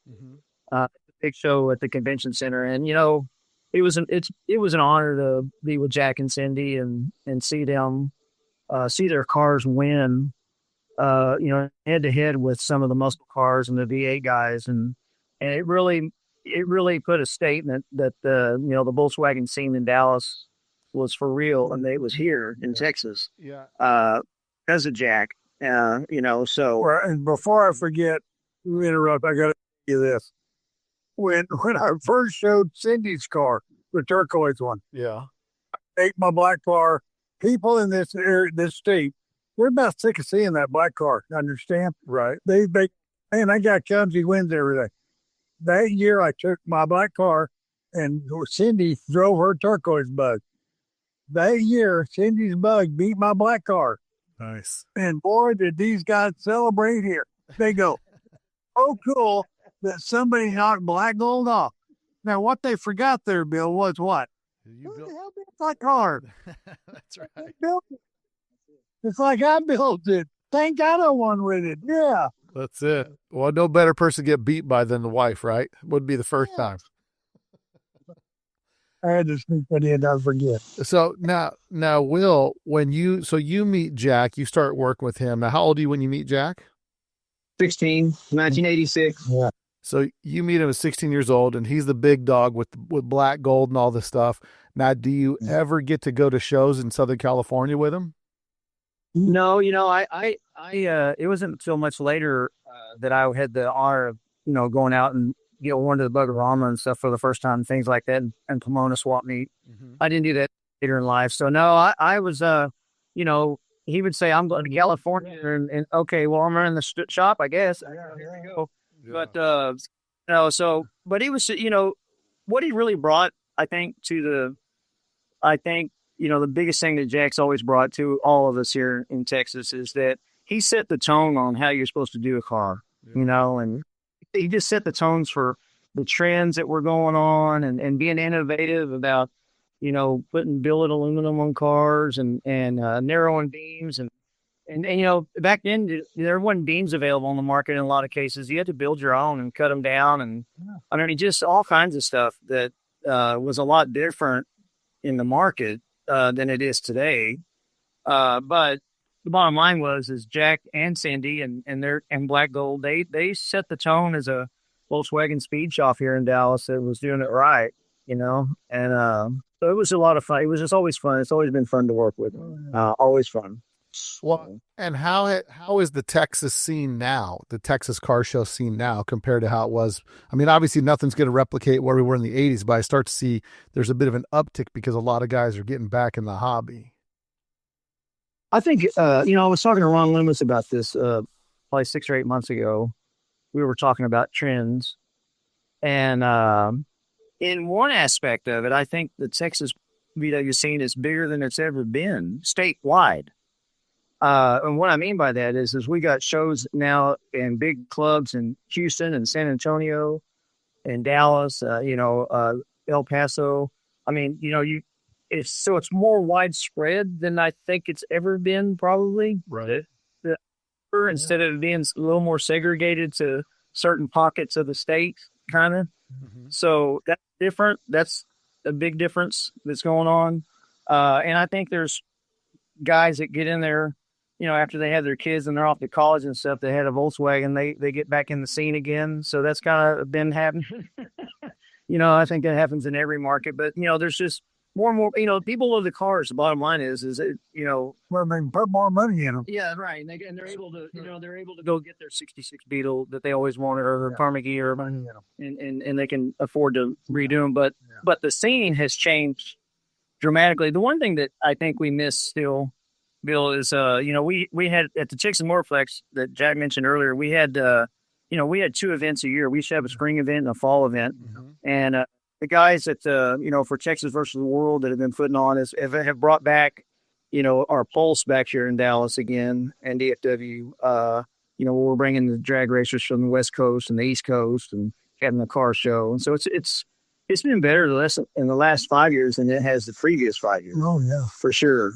Speaker 4: Big show at the convention center, and it was an honor to be with Jack and Cindy and see them see their cars win head to head with some of the muscle cars and the V8 guys, and it really put a statement that the Volkswagen scene in Dallas was for real, and it was here in Texas because of Jack. So
Speaker 3: And before I forget, interrupt, I got to tell you this. When I first showed Cindy's car, the turquoise one, take my black car, people in this area, this state, we're about sick of seeing that black car. Understand?
Speaker 1: Right.
Speaker 3: They I got clumsy wins every day. That year, I took my black car, and Cindy drove her turquoise Bug. That year, Cindy's Bug beat my black car.
Speaker 1: Nice.
Speaker 3: And boy, did these guys celebrate here. They go, oh, cool that somebody knocked black gold off. Now, what they forgot there, Bill, was what? Who the hell built that car?
Speaker 1: That's right.
Speaker 3: They built it. It's like I built it. Thank God I won with it. Yeah.
Speaker 1: That's it. Well, no better person to get beat by than the wife, right? Would be the first time.
Speaker 3: I had to sneak that in. I forget.
Speaker 1: So now, Will, when you meet Jack, you start working with him. Now, how old are you when you meet Jack?
Speaker 4: 1986.
Speaker 3: Yeah.
Speaker 1: So you meet him at 16 years old, and he's the big dog with black gold and all this stuff. Now, do you ever get to go to shows in Southern California with him?
Speaker 4: No, it wasn't until much later that I had the honor of, going out and going to the Buggerama and stuff for the first time, things like that, and Pomona swap meet. I didn't do that later in life. So no, I was, he would say, I'm going to California, and okay, well, I'm running the shop, I guess. Here we go. Yeah. But, but he was, what he really brought, I think, the biggest thing that Jack's always brought to all of us here in Texas is that he set the tone on how you're supposed to do a car, and he just set the tones for the trends that were going on and being innovative about, putting billet aluminum on cars and narrowing beams. And back then there wasn't beams available on the market in a lot of cases. You had to build your own and cut them down. And I mean, just all kinds of stuff that was a lot different in the market than it is today. But the bottom line is Jack and Cindy and Black Gold, they set the tone as a Volkswagen speed shop here in Dallas that was doing it right, and so it was a lot of fun. It was just always fun. It's always been fun to work with. Always fun.
Speaker 1: Well, and how is the Texas scene now, the Texas car show scene now compared to how it was? I mean, obviously nothing's going to replicate where we were in the 80s, but I start to see there's a bit of an uptick because a lot of guys are getting back in the hobby.
Speaker 4: I think, I was talking to Ron Loomis about this probably 6 or 8 months ago. We were talking about trends. And in one aspect of it, I think the Texas VW scene is bigger than it's ever been statewide. And what I mean by that is we got shows now in big clubs in Houston and San Antonio and Dallas, El Paso. I mean, it's more widespread than I think it's ever been, probably.
Speaker 1: Right.
Speaker 4: Instead of being a little more segregated to certain pockets of the state, kind of.
Speaker 1: Mm-hmm.
Speaker 4: So that's different. That's a big difference that's going on. And I think there's guys that get in there, after they have their kids and they're off to college and stuff, they had a Volkswagen, they get back in the scene again. So that's kind of been happening. I think that happens in every market, but there's just more and more, people love the cars. The bottom line is that,
Speaker 3: Well, they can put more money in them.
Speaker 4: yeah, right. And they're able to, they're able to go get their 66 Beetle that they always wanted, or Carnegie, or, and they can afford to redo them. But the scene has changed dramatically. The one thing that I think we miss still, Bill, is, we had at the Chicks and Moreflex that Jack mentioned earlier, we had, we had 2 events a year. We used to have a spring event and a fall event. Mm-hmm. And the guys that, for Texas versus the World that have been putting on have brought back, our Pulse back here in Dallas again, and DFW, we're bringing the drag racers from the West Coast and the East Coast and having a car show. And so it's been better in the last 5 years than it has the previous 5 years.
Speaker 3: Oh yeah,
Speaker 4: for sure.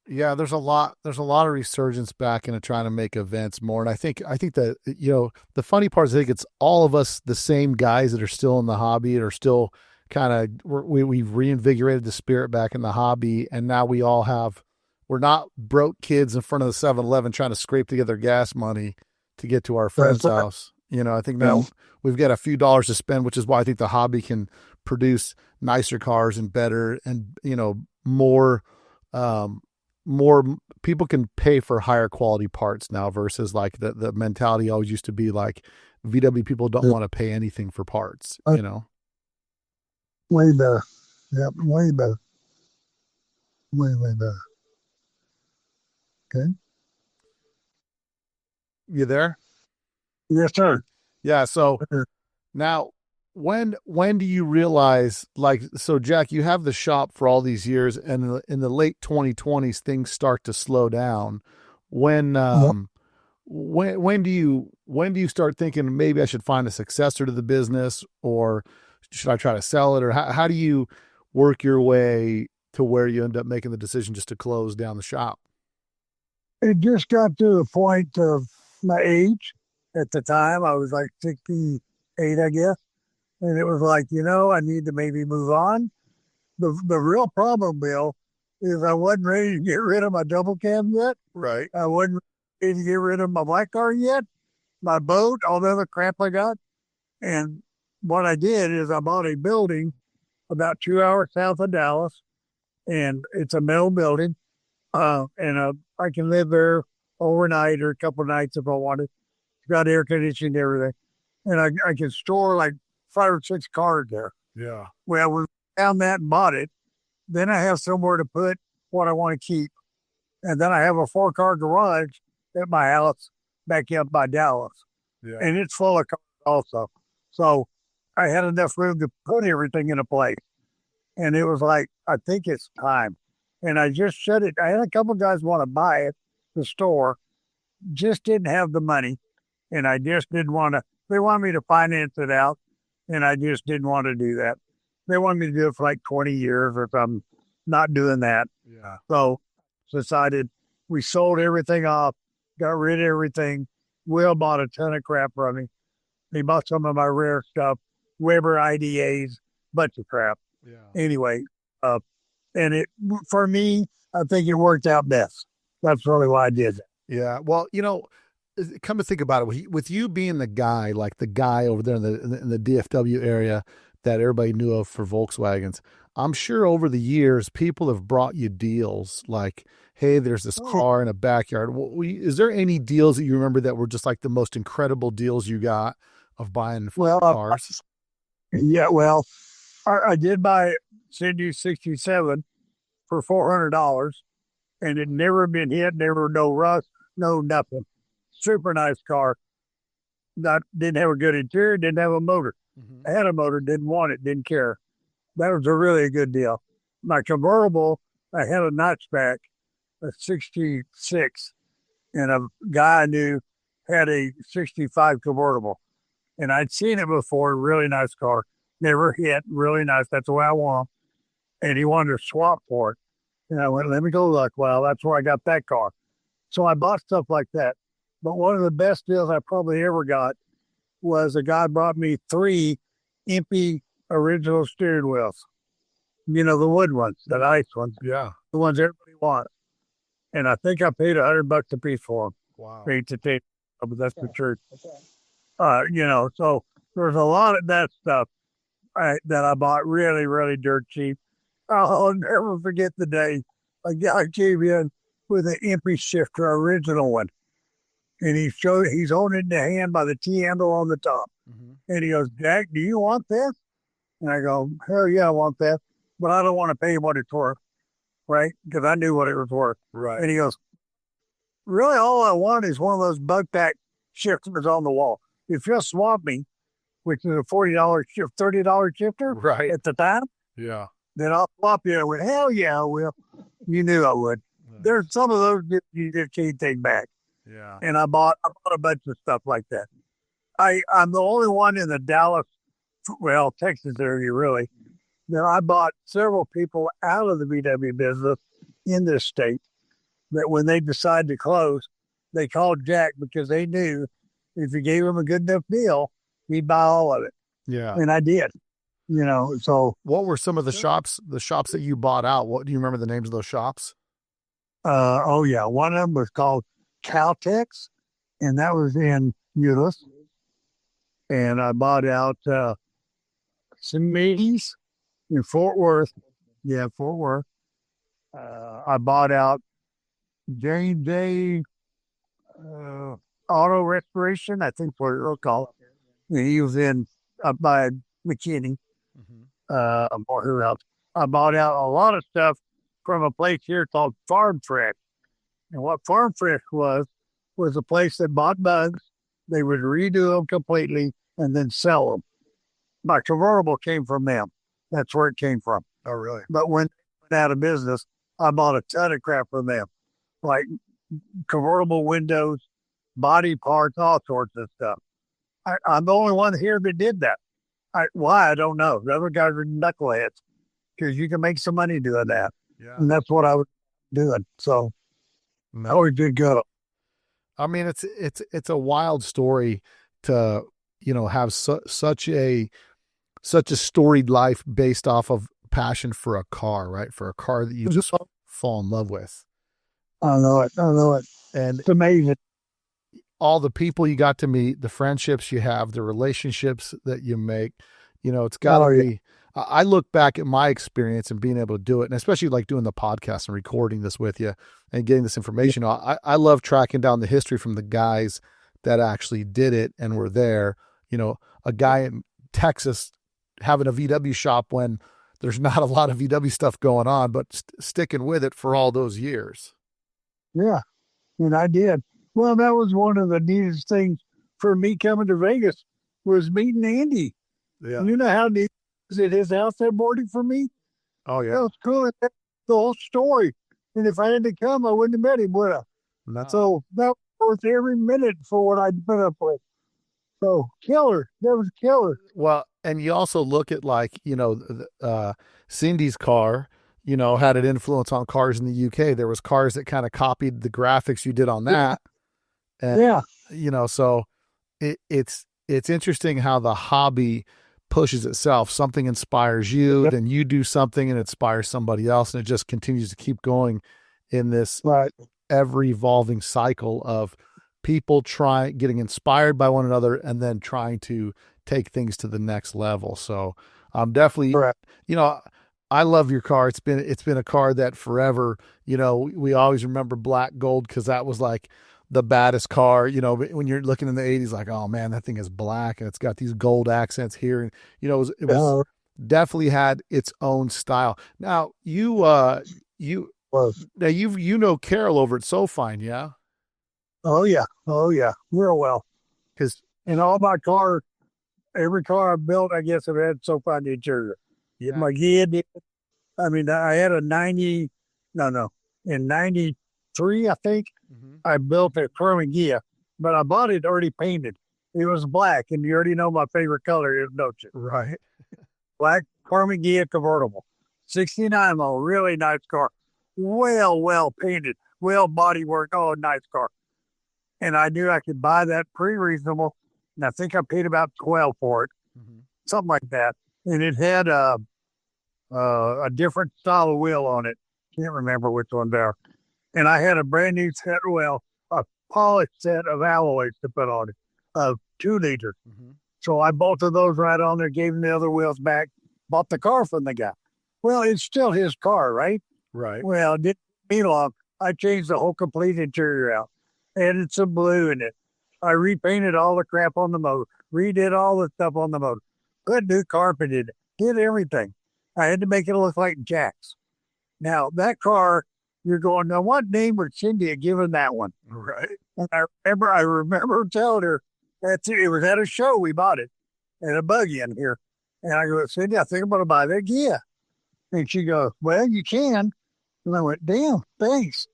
Speaker 1: Yeah, there's a lot of resurgence back into trying to make events more. And I think that, the funny part is I think it's all of us, the same guys that are still in the hobby, that are still kind of, we've reinvigorated the spirit back in the hobby. And now we're not broke kids in front of the 7-Eleven trying to scrape together gas money to get to our friend's house. I think now we've got a few dollars to spend, which is why I think the hobby can produce nicer cars and better, and, more people can pay for higher quality parts now versus like the mentality always used to be like VW people don't want to pay anything for parts,
Speaker 3: Way better. Yep, way better. Way better. Okay.
Speaker 1: You there?
Speaker 3: Yes, sir.
Speaker 1: Yeah. So now when do you realize, so Jack, you have the shop for all these years, and in the late 2020s, things start to slow down. When do you start thinking maybe I should find a successor to the business, or should I try to sell it, or how do you work your way to where you end up making the decision just to close down the shop?
Speaker 3: It just got to the point of my age. At the time, I was like 68, I guess. And it was like, I need to maybe move on. The real problem, Bill, is I wasn't ready to get rid of my double cab yet.
Speaker 1: Right.
Speaker 3: I wasn't ready to get rid of my black car yet, my boat, all the other crap I got. And what I did is I bought a building about 2 hours south of Dallas, and it's a metal building. And I can live there overnight or a couple of nights if I wanted. It's got air conditioning and everything. And I can store like 5 or 6 cars there.
Speaker 1: Yeah.
Speaker 3: Well, we found that and bought it. Then I have somewhere to put what I want to keep. And then I have a 4-car garage at my house back up by Dallas.
Speaker 1: Yeah.
Speaker 3: And it's full of cars also. So I had enough room to put everything in a place. And it was like, I think it's time. And I just shut it. I had a couple of guys want to buy it, the store, just didn't have the money. And I just didn't want to, they wanted me to finance it out. And I just didn't want to do that. They wanted me to do it for like 20 years or something. Not doing that.
Speaker 1: Yeah.
Speaker 3: So decided we sold everything off, got rid of everything. Will bought a ton of crap from me. He bought some of my rare stuff, Weber IDAs, bunch of crap.
Speaker 1: Yeah.
Speaker 3: Anyway, and it, for me, I think it worked out best. That's really why I did that.
Speaker 1: Yeah. Well, come to think about it, with you being the guy, like the guy over there in the DFW area that everybody knew of for Volkswagens, I'm sure over the years people have brought you deals like, hey, there's this car in a backyard. Is there any deals that you remember that were just like the most incredible deals you got of buying cars?
Speaker 3: Yeah, well, I did buy Cindy 67 for $400, and it never been hit, never no rust, no nothing. Super nice car. That didn't have a good interior, didn't have a motor.
Speaker 1: Mm-hmm.
Speaker 3: I had a motor, didn't want it, didn't care. That was a really good deal. My convertible, I had a notchback, a 66, and a guy I knew had a 65 convertible. And I'd seen it before, really nice car. Never hit, really nice. That's the way I want them. And he wanted to swap for it. And I went, let me go look. Well, that's where I got that car. So I bought stuff like that. But one of the best deals I probably ever got was a guy brought me 3 Impy original steering wheels. You know, the wood ones, the nice ones.
Speaker 1: Yeah.
Speaker 3: The ones everybody wants. And I think I paid $100 a piece for them.
Speaker 1: Wow.
Speaker 3: Paid to take, but that's for church. You know, so there's a lot of that stuff that I bought really, really dirt cheap. I'll never forget the day a guy came in with an Impy shifter, original one. And he's holding it in the hand by the T handle on the top. Mm-hmm. And he goes, Jack, do you want this? And I go, hell yeah, I want that. But I don't want to pay what it's worth, right? Because I knew what it was worth.
Speaker 1: Right.
Speaker 3: And he goes, really, all I want is one of those bug pack shifters on the wall. If you'll swap me, which is a $40 shift, $30 shifter
Speaker 1: right
Speaker 3: at the time,
Speaker 1: yeah,
Speaker 3: then I'll swap you. I went, hell yeah, I will. You knew I would. There's some of those that you just can't take back.
Speaker 1: Yeah.
Speaker 3: And I bought a bunch of stuff like that. I'm the only one in the Dallas, Texas area really, that I bought several people out of the VW business in this state that when they decided to close, they called Jack because they knew if you gave him a good enough deal, he'd buy all of it.
Speaker 1: Yeah.
Speaker 3: And I did, you know, so.
Speaker 1: What were some of the shops that you bought out? What do you remember the names of those shops?
Speaker 3: One of them was called Caltex, and that was in Euless. And I bought out Smitty's in Fort Worth. Yeah, Fort Worth. I bought out J&J Auto Restoration, I think what it'll call it. He was up by McKinney. Mm-hmm. Or who else? I bought out a lot of stuff from a place here called Farm Fresh. And what Farm Fresh was a place that bought bugs. They would redo them completely and then sell them. My convertible came from them. That's where it came from.
Speaker 1: Oh, really?
Speaker 3: But when they went out of business, I bought a ton of crap from them, like convertible windows, body parts, all sorts of stuff. I'm the only one here that did that. Why? I don't know. The other guys are knuckleheads because you can make some money doing that.
Speaker 1: Yeah.
Speaker 3: And that's what I was doing. So I always did good.
Speaker 1: I mean, it's a wild story to, you know, have such a storied life based off of passion for a car, right? For a car that you just fall in love with.
Speaker 3: I know it.
Speaker 1: And
Speaker 3: it's amazing.
Speaker 1: All the people you got to meet, the friendships you have, the relationships that you make, you know, it's got to be. I look back at my experience and being able to do it, and especially like doing the podcast and recording this with you and getting this information. Yeah. I love tracking down the history from the guys that actually did it and were there. You know, a guy in Texas having a VW shop when there's not a lot of VW stuff going on, but sticking with it for all those years.
Speaker 3: Yeah, and I did. Well, that was one of the neatest things for me coming to Vegas was meeting Andy.
Speaker 1: Yeah.
Speaker 3: You know how neat was at his house that morning for me?
Speaker 1: Oh, yeah.
Speaker 3: That was cool. The whole story. And if I hadn't come, I wouldn't have met him, would I? So that was worth every minute for what I'd put up with. So killer. That was killer.
Speaker 1: Well, and you also look at like, you know, Cindy's car, you know, had an influence on cars in the UK. There was cars that kind of copied the graphics you did on that. And,
Speaker 3: yeah.
Speaker 1: You know, so it's interesting how the hobby pushes itself. Something inspires you, then you do something and inspires somebody else. And it just continues to keep going in this ever evolving cycle of people getting inspired by one another and then trying to take things to the next level. So I'm definitely,
Speaker 3: Correct.
Speaker 1: I love your car. It's been a car that forever, we always remember black gold because that was like the baddest car, when you're looking in the 80s, like, oh man, that thing is black and it's got these gold accents here. And, it was definitely had its own style. Now Carol over at SoFine, yeah?
Speaker 3: Oh yeah. Oh yeah. Real well.
Speaker 1: Because
Speaker 3: And all my cars, every car I built, I guess I've had so far the interior.
Speaker 1: yeah.
Speaker 3: My Gia did. I mean, I had a 90, no, in 93, I think, I built a Chrome Gia, but I bought it already painted. It was black, and you already know my favorite color is, don't you?
Speaker 1: Right.
Speaker 3: Black Chrome Gia convertible. 69 model, really nice car. Well painted, well bodywork, oh, nice car. And I knew I could buy that pretty reasonable, and I think I paid about 12 for it, something like that. And it had a different style of wheel on it. Can't remember which one there. And I had a brand new set, a polished set of alloys to put on it, of 2 liter. So I bolted those right on there, gave him the other wheels back, bought the car from the guy. Well, it's still his car, right?
Speaker 1: Right.
Speaker 3: Well, it didn't be long. I changed the whole complete interior out, added some blue in it. I repainted all the crap on the motor, redid all the stuff on the motor, put new carpet in it, did everything. I had to make it look like Jack's. Now, that car, you're going, now what name would Cindy have given that one?
Speaker 1: Right.
Speaker 3: And I remember telling her, it was at a show, we bought it, and a buggy in here. And I go, Cindy, I think I'm going to buy that Gia. And she goes, well, you can. And I went, damn, thanks.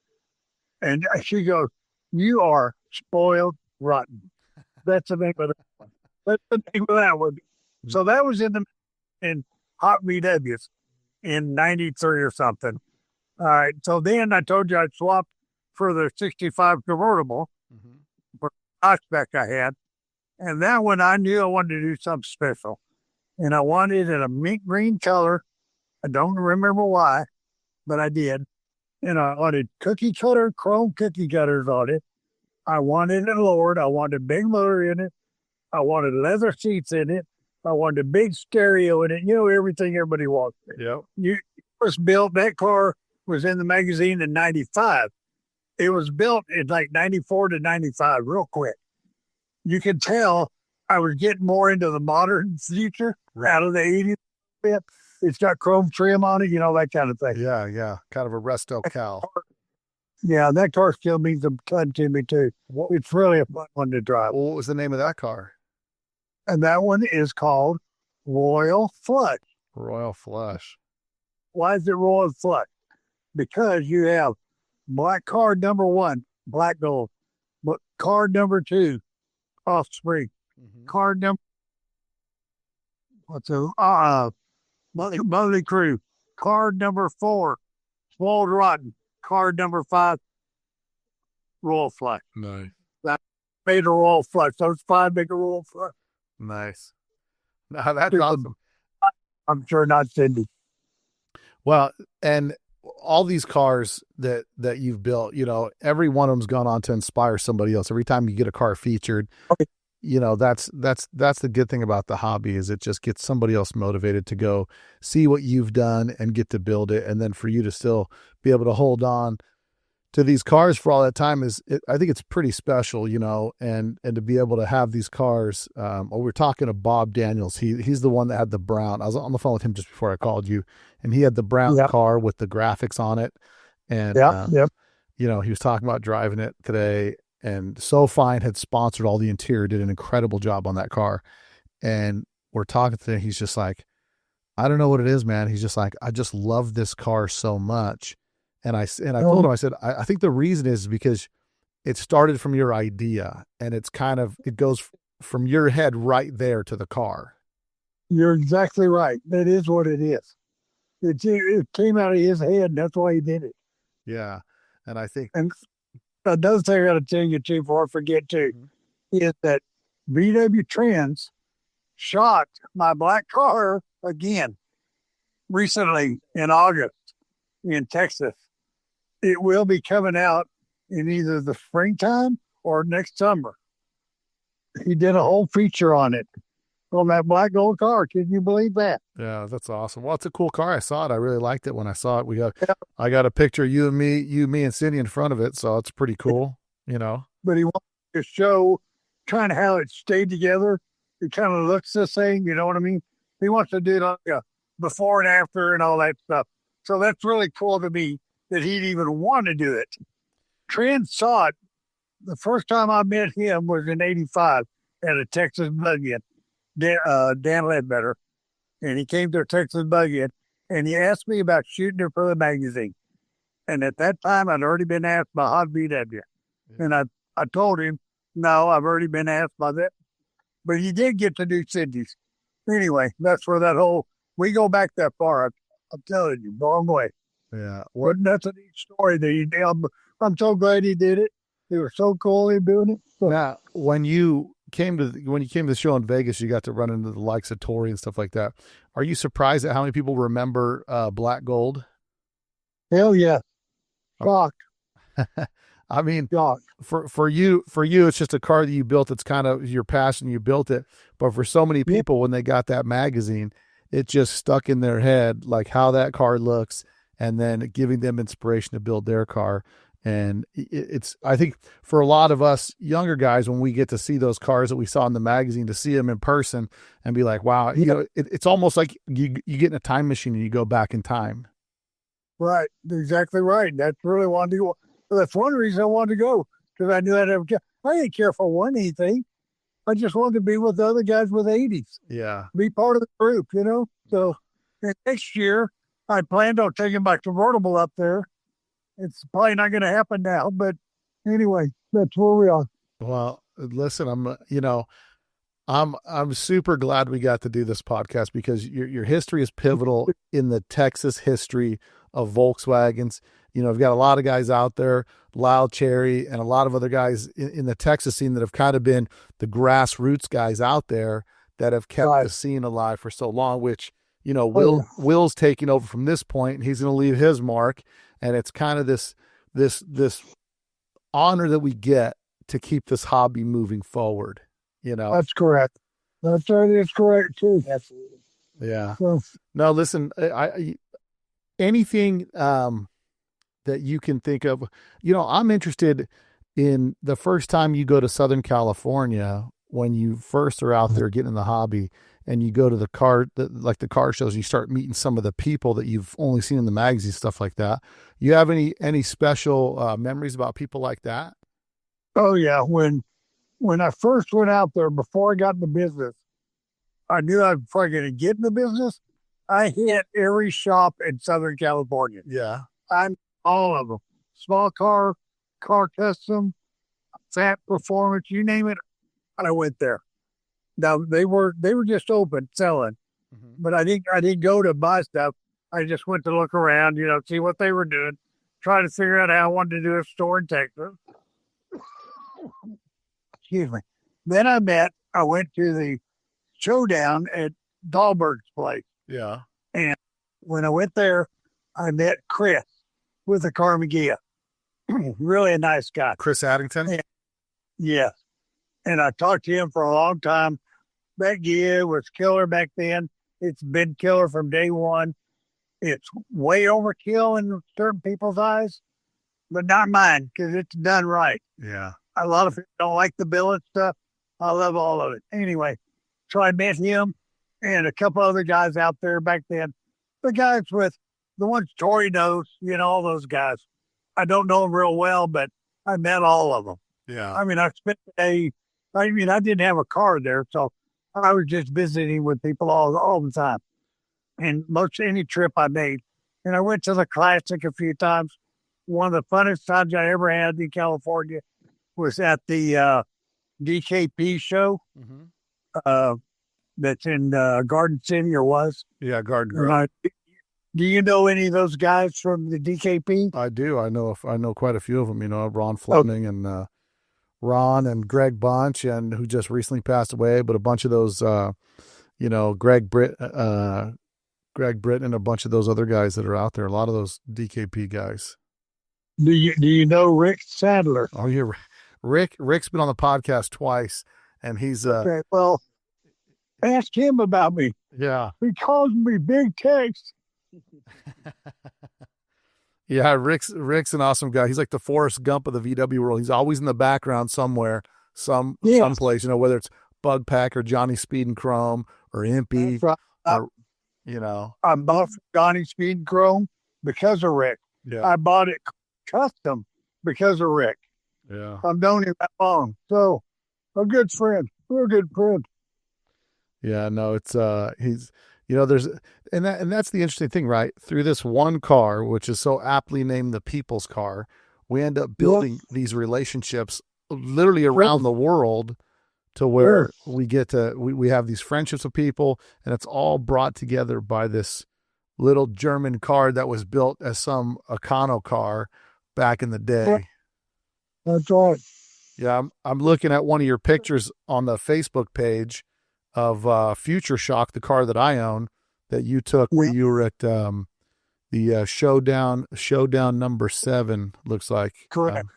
Speaker 3: And she goes, you are spoiled rotten. That's the name of that one. That's the name of that one. So that was in Hot VWs in 93 or something. All right. So then I told you I'd swapped for the 65 convertible for the spec I had. And that one I knew I wanted to do something special. And I wanted it in a mint green color. I don't remember why, but I did. And I wanted chrome cookie cutters on it. I wanted it lowered. I wanted a big motor in it. I wanted leather seats in it. I wanted a big stereo in it. Everything everybody wants.
Speaker 1: Yep.
Speaker 3: It was built, that car was in the magazine in 95. It was built in like 94 to 95, real quick. You could tell I was getting more into the modern future out of the 80s bit. It's got chrome trim on it, that kind of thing.
Speaker 1: Yeah. Kind of a Resto Cal.
Speaker 3: Yeah, that car still means a ton to me too. It's really a fun one to drive.
Speaker 1: What was the name of that car?
Speaker 3: And that one is called Royal Flush.
Speaker 1: Royal Flush.
Speaker 3: Why is it Royal Flush? Because you have black card number 1, black gold, but card number 2, Offspring. Card number, Motley Crue. Card number 4, Spoiled Rotten. Card number 5, Royal Flush.
Speaker 1: Nice.
Speaker 3: That made a Royal Flush. Those 5 make a Royal Flush.
Speaker 1: Nice. Now that's awesome.
Speaker 3: I'm sure not Cindy.
Speaker 1: Well, and all these cars that you've built, every one of them's gone on to inspire somebody else. Every time you get a car featured, that's the good thing about the hobby is it just gets somebody else motivated to go see what you've done and get to build it. And then for you to still be able to hold on to these cars for all that time I think it's pretty special, and to be able to have these cars. We're talking to Bob Daniels. He's the one that had the brown. I was on the phone with him just before I called you, and he had the brown car with the graphics on it. And, he was talking about driving it today, and SoFine had sponsored all the interior, did an incredible job on that car. And we're talking today. He's just like, I don't know what it is, man. He's just like, I just love this car so much. And I told him, I said, I think the reason is because it started from your idea, and it goes from your head right there to the car.
Speaker 3: You're exactly right. That is what it is. It came out of his head, and that's why he did it.
Speaker 1: Yeah. And I think.
Speaker 3: And another thing I got to tell you too, before I forget too, is that VW Trends shot my black car again recently in August in Texas. It will be coming out in either the springtime or next summer. He did a whole feature on it, on that black gold car. Can you believe that?
Speaker 1: Yeah, that's awesome. Well, it's a cool car. I saw it. I really liked it when I saw it.
Speaker 3: Yeah.
Speaker 1: I got a picture of you, me, and Cindy in front of it, so it's pretty cool.
Speaker 3: But he wanted to show kind of how it stayed together. It kind of looks the same. You know what I mean? He wants to do like a before and after and all that stuff. So that's really cool to me that he'd even want to do it. Trent saw it. The first time I met him was in '85 at a Texas Bug-In, Dan Ledbetter. And he came to a Texas Bug-In, and he asked me about shooting it for the magazine. And at that time, I'd already been asked by Hot VW. Yeah. And I told him, no, I've already been asked by that. But he did get to do Cindy's. Anyway, that's where we go back that far. I'm telling you, long way.
Speaker 1: Yeah.
Speaker 3: But that's a neat story that he did. I'm so glad he did it. It was so cool him doing it. So,
Speaker 1: now, when you came to the show in Vegas, you got to run into the likes of Tori and stuff like that. Are you surprised at how many people remember Black Gold?
Speaker 3: Hell yeah. Shocked.
Speaker 1: I mean,
Speaker 3: shocked.
Speaker 1: For you, it's just a car that you built. It's kind of your passion. You built it. But for so many people, when they got that magazine, it just stuck in their head, like how that car looks, and then giving them inspiration to build their car. And I think for a lot of us younger guys, when we get to see those cars that we saw in the magazine, to see them in person and be like, wow, it's almost like you get in a time machine and you go back in time.
Speaker 3: Right. Exactly right. That's really wanted to go. That's one reason I wanted to go, because I knew I didn't care if I won anything. I just wanted to be with the other guys with 80s.
Speaker 1: Yeah.
Speaker 3: Be part of the group, So next year, I planned on taking my convertible up there. It's probably not going to happen now, but anyway, that's where we are.
Speaker 1: Well, listen, I'm super glad we got to do this podcast, because your history is pivotal in the Texas history of Volkswagens. We've got a lot of guys out there, Lyle Cherry and a lot of other guys in the Texas scene that have kind of been the grassroots guys out there that have kept the scene alive for so long, which, Will's taking over from this point, and he's going to leave his mark. And it's kind of this honor that we get to keep this hobby moving forward.
Speaker 3: That's correct. That's correct too. Absolutely.
Speaker 1: Yeah. So, no, listen, anything that you can think of, I'm interested in the first time you go to Southern California, when you first are out there getting in the hobby, and you go to the car shows, and you start meeting some of the people that you've only seen in the magazine, stuff like that. You have any special memories about people like that?
Speaker 3: Oh yeah. When I first went out there, before I got in the business, I knew I was probably going to get in the business. I hit every shop in Southern California.
Speaker 1: Yeah.
Speaker 3: I'm all of them. Small car custom, fat performance, you name it. I went there. Now they were just open selling, but I didn't go to buy stuff. I just went to look around, see what they were doing, try to figure out how I wanted to do a store in Texas. Excuse me. Then I went to the showdown at Dahlberg's place.
Speaker 1: Yeah.
Speaker 3: And when I went there, I met Chris with the Carmagia. Really a nice guy.
Speaker 1: Chris Addington?
Speaker 3: Yeah. And I talked to him for a long time. That gear was killer back then. It's been killer from day one. It's way overkill in certain people's eyes, but not mine, because it's done right.
Speaker 1: Yeah.
Speaker 3: A lot of people don't like the billet stuff. I love all of it. Anyway, so I met him and a couple other guys out there back then. The guys with the ones Tori knows, all those guys. I don't know them real well, but I met all of them.
Speaker 1: Yeah.
Speaker 3: I mean, I spent the day. I didn't have a car there, so I was just visiting with people all the time. And any trip I made. And I went to the Classic a few times. One of the funnest times I ever had in California was at the DKP show. That's in Garden City, or was.
Speaker 1: Yeah, Garden Grove.
Speaker 3: Do you know any of those guys from the DKP?
Speaker 1: I do. I know quite a few of them. Ron Fleming and Ron and Greg Bunch, and who just recently passed away. But a bunch of those, Greg Britton, and a bunch of those other guys that are out there. A lot of those DKP guys.
Speaker 3: Do you know Rick Sadler?
Speaker 1: Oh, yeah, Rick's been on the podcast twice, and he's
Speaker 3: Okay, well, ask him about me.
Speaker 1: yeah.
Speaker 3: He calls me Big Tex.
Speaker 1: Yeah, Rick's an awesome guy. He's like the Forrest Gump of the VW world. He's always in the background somewhere, someplace, whether it's Bug Pack or Johnny Speed and Chrome or Impy,
Speaker 3: Right.
Speaker 1: or
Speaker 3: I bought Johnny Speed Chrome because of Rick.
Speaker 1: Yeah.
Speaker 3: I bought it custom because of Rick.
Speaker 1: Yeah.
Speaker 3: I've known him that long. So, a good friend. We're a good friend.
Speaker 1: Yeah, no, it's he's there's and that's the interesting thing, right? Through this one car, which is so aptly named the people's car, we end up building these relationships literally around the world to where we get to we have these friendships with people, and it's all brought together by this little German car that was built as some Econo car back in the day.
Speaker 3: That's right.
Speaker 1: Yeah, I'm looking at one of your pictures on the Facebook page of Future Shock, the car that I own, that you took. You were at the showdown number 7. Looks like
Speaker 3: Correct.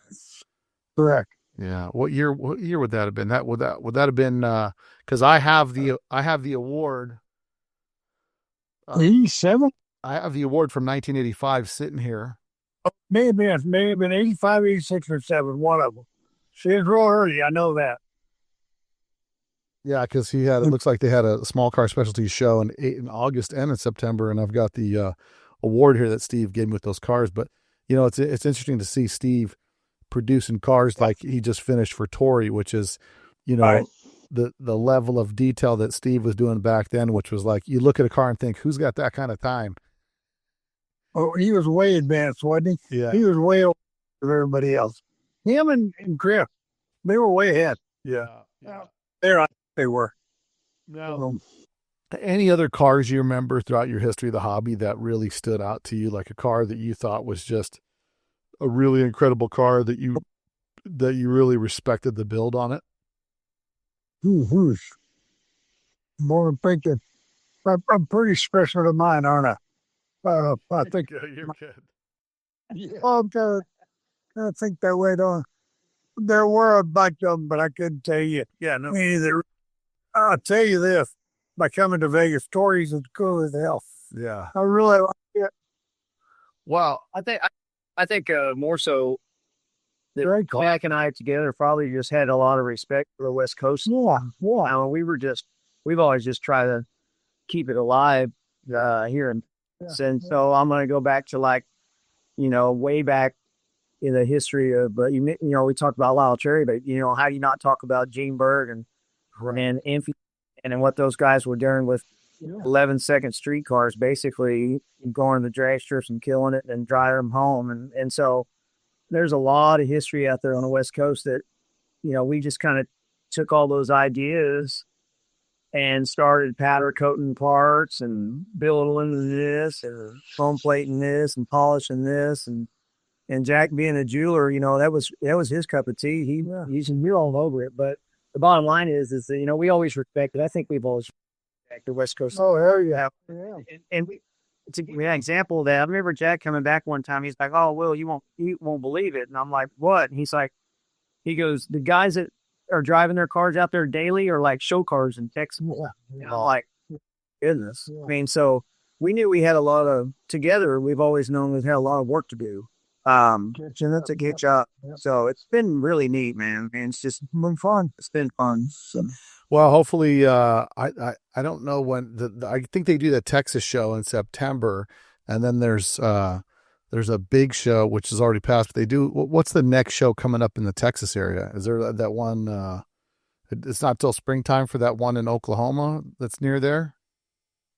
Speaker 3: Correct.
Speaker 1: Yeah. What year would that have been? Would that have been? Because I have the award.
Speaker 3: 87?
Speaker 1: I have the award from 1985 sitting here.
Speaker 3: May have been 85, 86, or 7. One of them. She was real early. I know that.
Speaker 1: Yeah, because it looks like they had a small car specialty show in August and in September, and I've got the award here that Steve gave me with those cars. But it's interesting to see Steve producing cars like he just finished for Tory, which is,
Speaker 3: Right.
Speaker 1: the level of detail that Steve was doing back then, which was like you look at a car and think, who's got that kind of time?
Speaker 3: Oh, he was way advanced, wasn't he?
Speaker 1: Yeah.
Speaker 3: He was way over everybody else. Him and Griff, they were way ahead.
Speaker 1: Yeah.
Speaker 3: They were.
Speaker 1: No. Any other cars you remember throughout your history of the hobby that really stood out to you, like a car that you thought was just a really incredible car that you really respected the build on it?
Speaker 3: Who's more thinking? I'm pretty special to mine, aren't I? I think
Speaker 1: You're good.
Speaker 3: I'm gonna think that way. There were a bunch of them, but I couldn't tell you.
Speaker 1: Yeah, no.
Speaker 3: Either. I'll tell you this: by coming to Vegas, Stories is cool as hell.
Speaker 1: Yeah.
Speaker 3: I really like it.
Speaker 1: Well,
Speaker 4: I think more so that
Speaker 3: Very cool.
Speaker 4: Jack and I together probably just had a lot of respect for the West Coast.
Speaker 3: Yeah.
Speaker 4: We've always just tried to keep it alive here in and so I'm going to go back to way back in the history of, we talked about Lyle Cherry, but how do you not talk about Gene Berg and Infi and what those guys were doing with 11-second streetcars, basically going to the drag strips and killing it and driving them home. And so there's a lot of history out there on the West Coast that, we just kind of took all those ideas and started powder coating parts and building this and foam plating this and polishing this. And Jack being a jeweler, that was his cup of tea. He's all over it. But the bottom line is that, we always respected. I think we've always respected the West Coast.
Speaker 3: Oh, hell yeah.
Speaker 4: And it's an example of that. I remember Jack coming back one time. He's like, "Oh, Will, you won't believe it." And I'm like, "What?" And he goes, "The guys that are driving their cars out there daily are like show cars in Texas." And I'm like, goodness. I mean, so we knew we had a lot of, together, we've always known we've had a lot of work to do. To catch up. So it's been really neat, man. And it's just been fun. It's been fun. So.
Speaker 1: Well, hopefully, I don't know when I think they do the Texas show in September, and then there's a big show which is already passed. But they do. What's the next show coming up in the Texas area? Is there that one? It's not till springtime for that one in Oklahoma that's near there.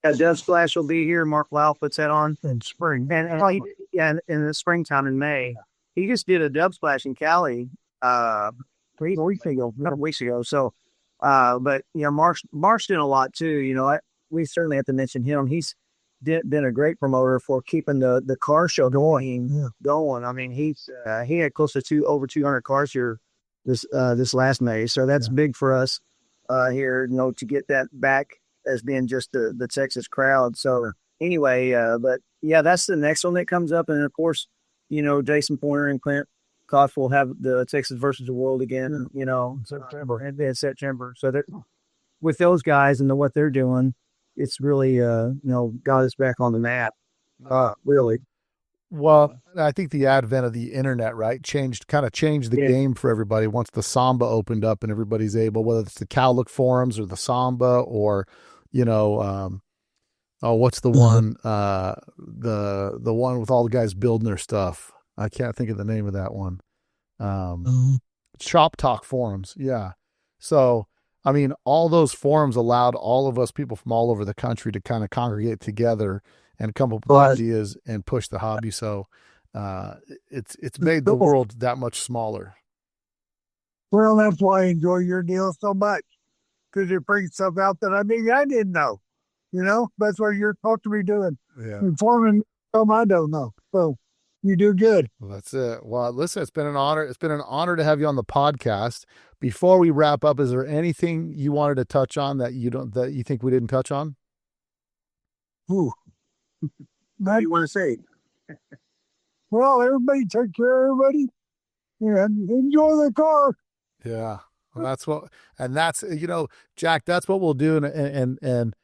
Speaker 4: Yeah, Dove Splash will be here. Mark Lau puts that on
Speaker 3: In spring.
Speaker 4: in the springtime in May. He just did a Dove Splash in Cali 3 weeks ago, not weeks ago. So, but Mark's doing a lot too. We certainly have to mention him. He's been a great promoter for keeping the car show going. I mean, he had close to over 200 cars here this last May. So that's big for us here. To get that back as being just the Texas crowd. So anyway, but yeah, that's the next one that comes up. And of course, Jason Pointer and Clint thought we'll have the Texas versus the world again, you know, in September. So that with those guys and what they're doing, it's really, you know, got us back on the map. Really.
Speaker 1: Well, I think the advent of the internet, right, changed the game for everybody once the Samba opened up and everybody's able, whether it's the Cowlick forums or the Samba or, you know, what's the one, the one with all the guys building their stuff. I can't think of the name of that one. Shop Talk forums. Yeah. So, I mean, all those forums allowed all of us people from all over the country to kind of congregate together and come up with ideas and push the hobby. So it's made the world that much smaller.
Speaker 3: Well, that's why I enjoy your deal so much, because it brings stuff out that I didn't know. You know, that's what you're supposed to be doing.
Speaker 1: Yeah.
Speaker 3: Informing me something I don't know. So you do good.
Speaker 1: Well, that's it. Well, listen, it's been an honor. It's been an honor to have you on the podcast. Before we wrap up, is there anything you wanted to touch on that you think we didn't touch on?
Speaker 3: Ooh. What do you want to say? Well, everybody take care of everybody and enjoy the car.
Speaker 1: Yeah. Well, that's, you know, Jack, that's what we'll do. And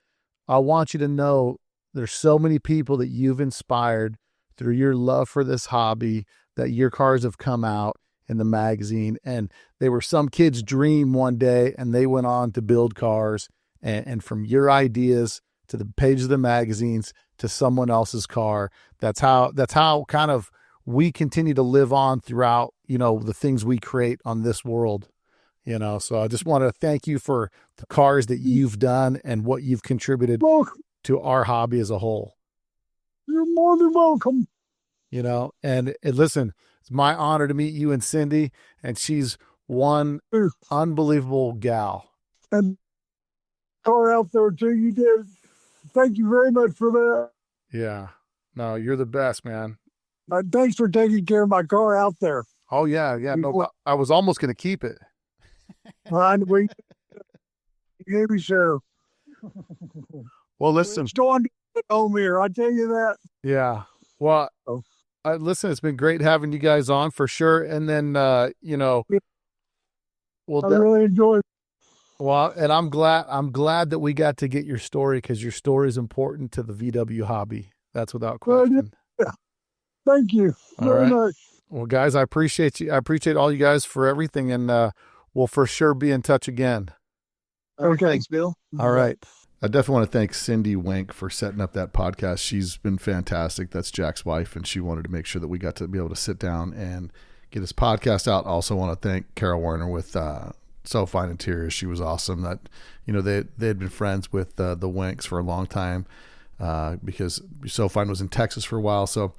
Speaker 1: I want you to know there's so many people that you've inspired through your love for this hobby, that your cars have come out in the magazine, and they were some kid's dream one day, and they went on to build cars, and from your ideas to the pages of the magazines to someone else's car. That's how kind of we continue to live on throughout, you know, the things we create on this world, you know. So I just want to thank you for the cars that you've done and what you've contributed to our hobby as a whole.
Speaker 3: You're more than welcome.
Speaker 1: You know, and listen, it's my honor to meet you and Cindy, and she's one unbelievable gal.
Speaker 3: And car out there too, you did. Thank you very much for that.
Speaker 1: Yeah. No, you're the best, man.
Speaker 3: Thanks for taking care of my car out there.
Speaker 1: Oh, yeah. Yeah. No, I was almost going to keep it.
Speaker 3: We gave me share.
Speaker 1: Well, listen.
Speaker 3: It's going to home here, I tell you that.
Speaker 1: Yeah. Well, listen, it's been great having you guys on for sure. And then, you know,
Speaker 3: I really enjoyed it.
Speaker 1: Well, and I'm glad that we got to get your story, because your story is important to the VW hobby. That's without question.
Speaker 3: Yeah. Thank you very much.
Speaker 1: Well, guys, I appreciate you. I appreciate all you guys for everything, and we'll for sure be in touch again.
Speaker 3: Okay.
Speaker 4: Thanks, Bill.
Speaker 1: All right. I definitely want to thank Cindy Wenk for setting up that podcast. She's been fantastic. That's Jack's wife, and she wanted to make sure that we got to be able to sit down and get his podcast out. Also want to thank Carol Warner with So Fine Interiors. She was awesome. That, you know, they had been friends with the Wenks for a long time, because So Fine was in Texas for a while. So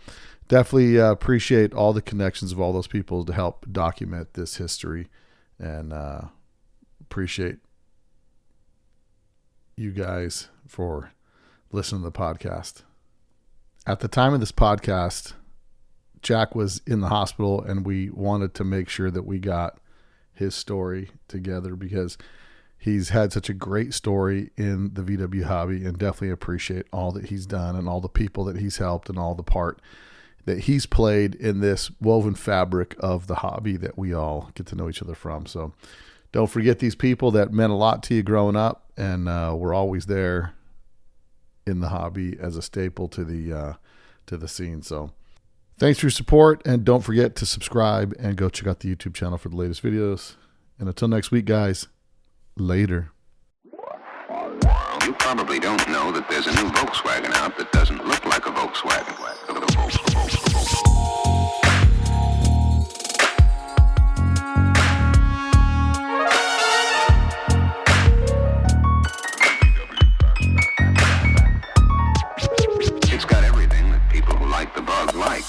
Speaker 1: definitely appreciate all the connections of all those people to help document this history, and appreciate you guys for listening to the podcast. At the time of this podcast, Jack was in the hospital, and we wanted to make sure that we got his story together, because he's had such a great story in the VW hobby, and definitely appreciate all that he's done and all the people that he's helped and all the part that he's played in this woven fabric of the hobby that we all get to know each other from. So don't forget these people that meant a lot to you growing up, and we're always there in the hobby as a staple to the scene. So thanks for your support, and don't forget to subscribe and go check out the YouTube channel for the latest videos. And until next week, guys, later.
Speaker 2: You probably don't know that there's a new Volkswagen out that doesn't look like a Volkswagen. It's got everything that people who like the bug like.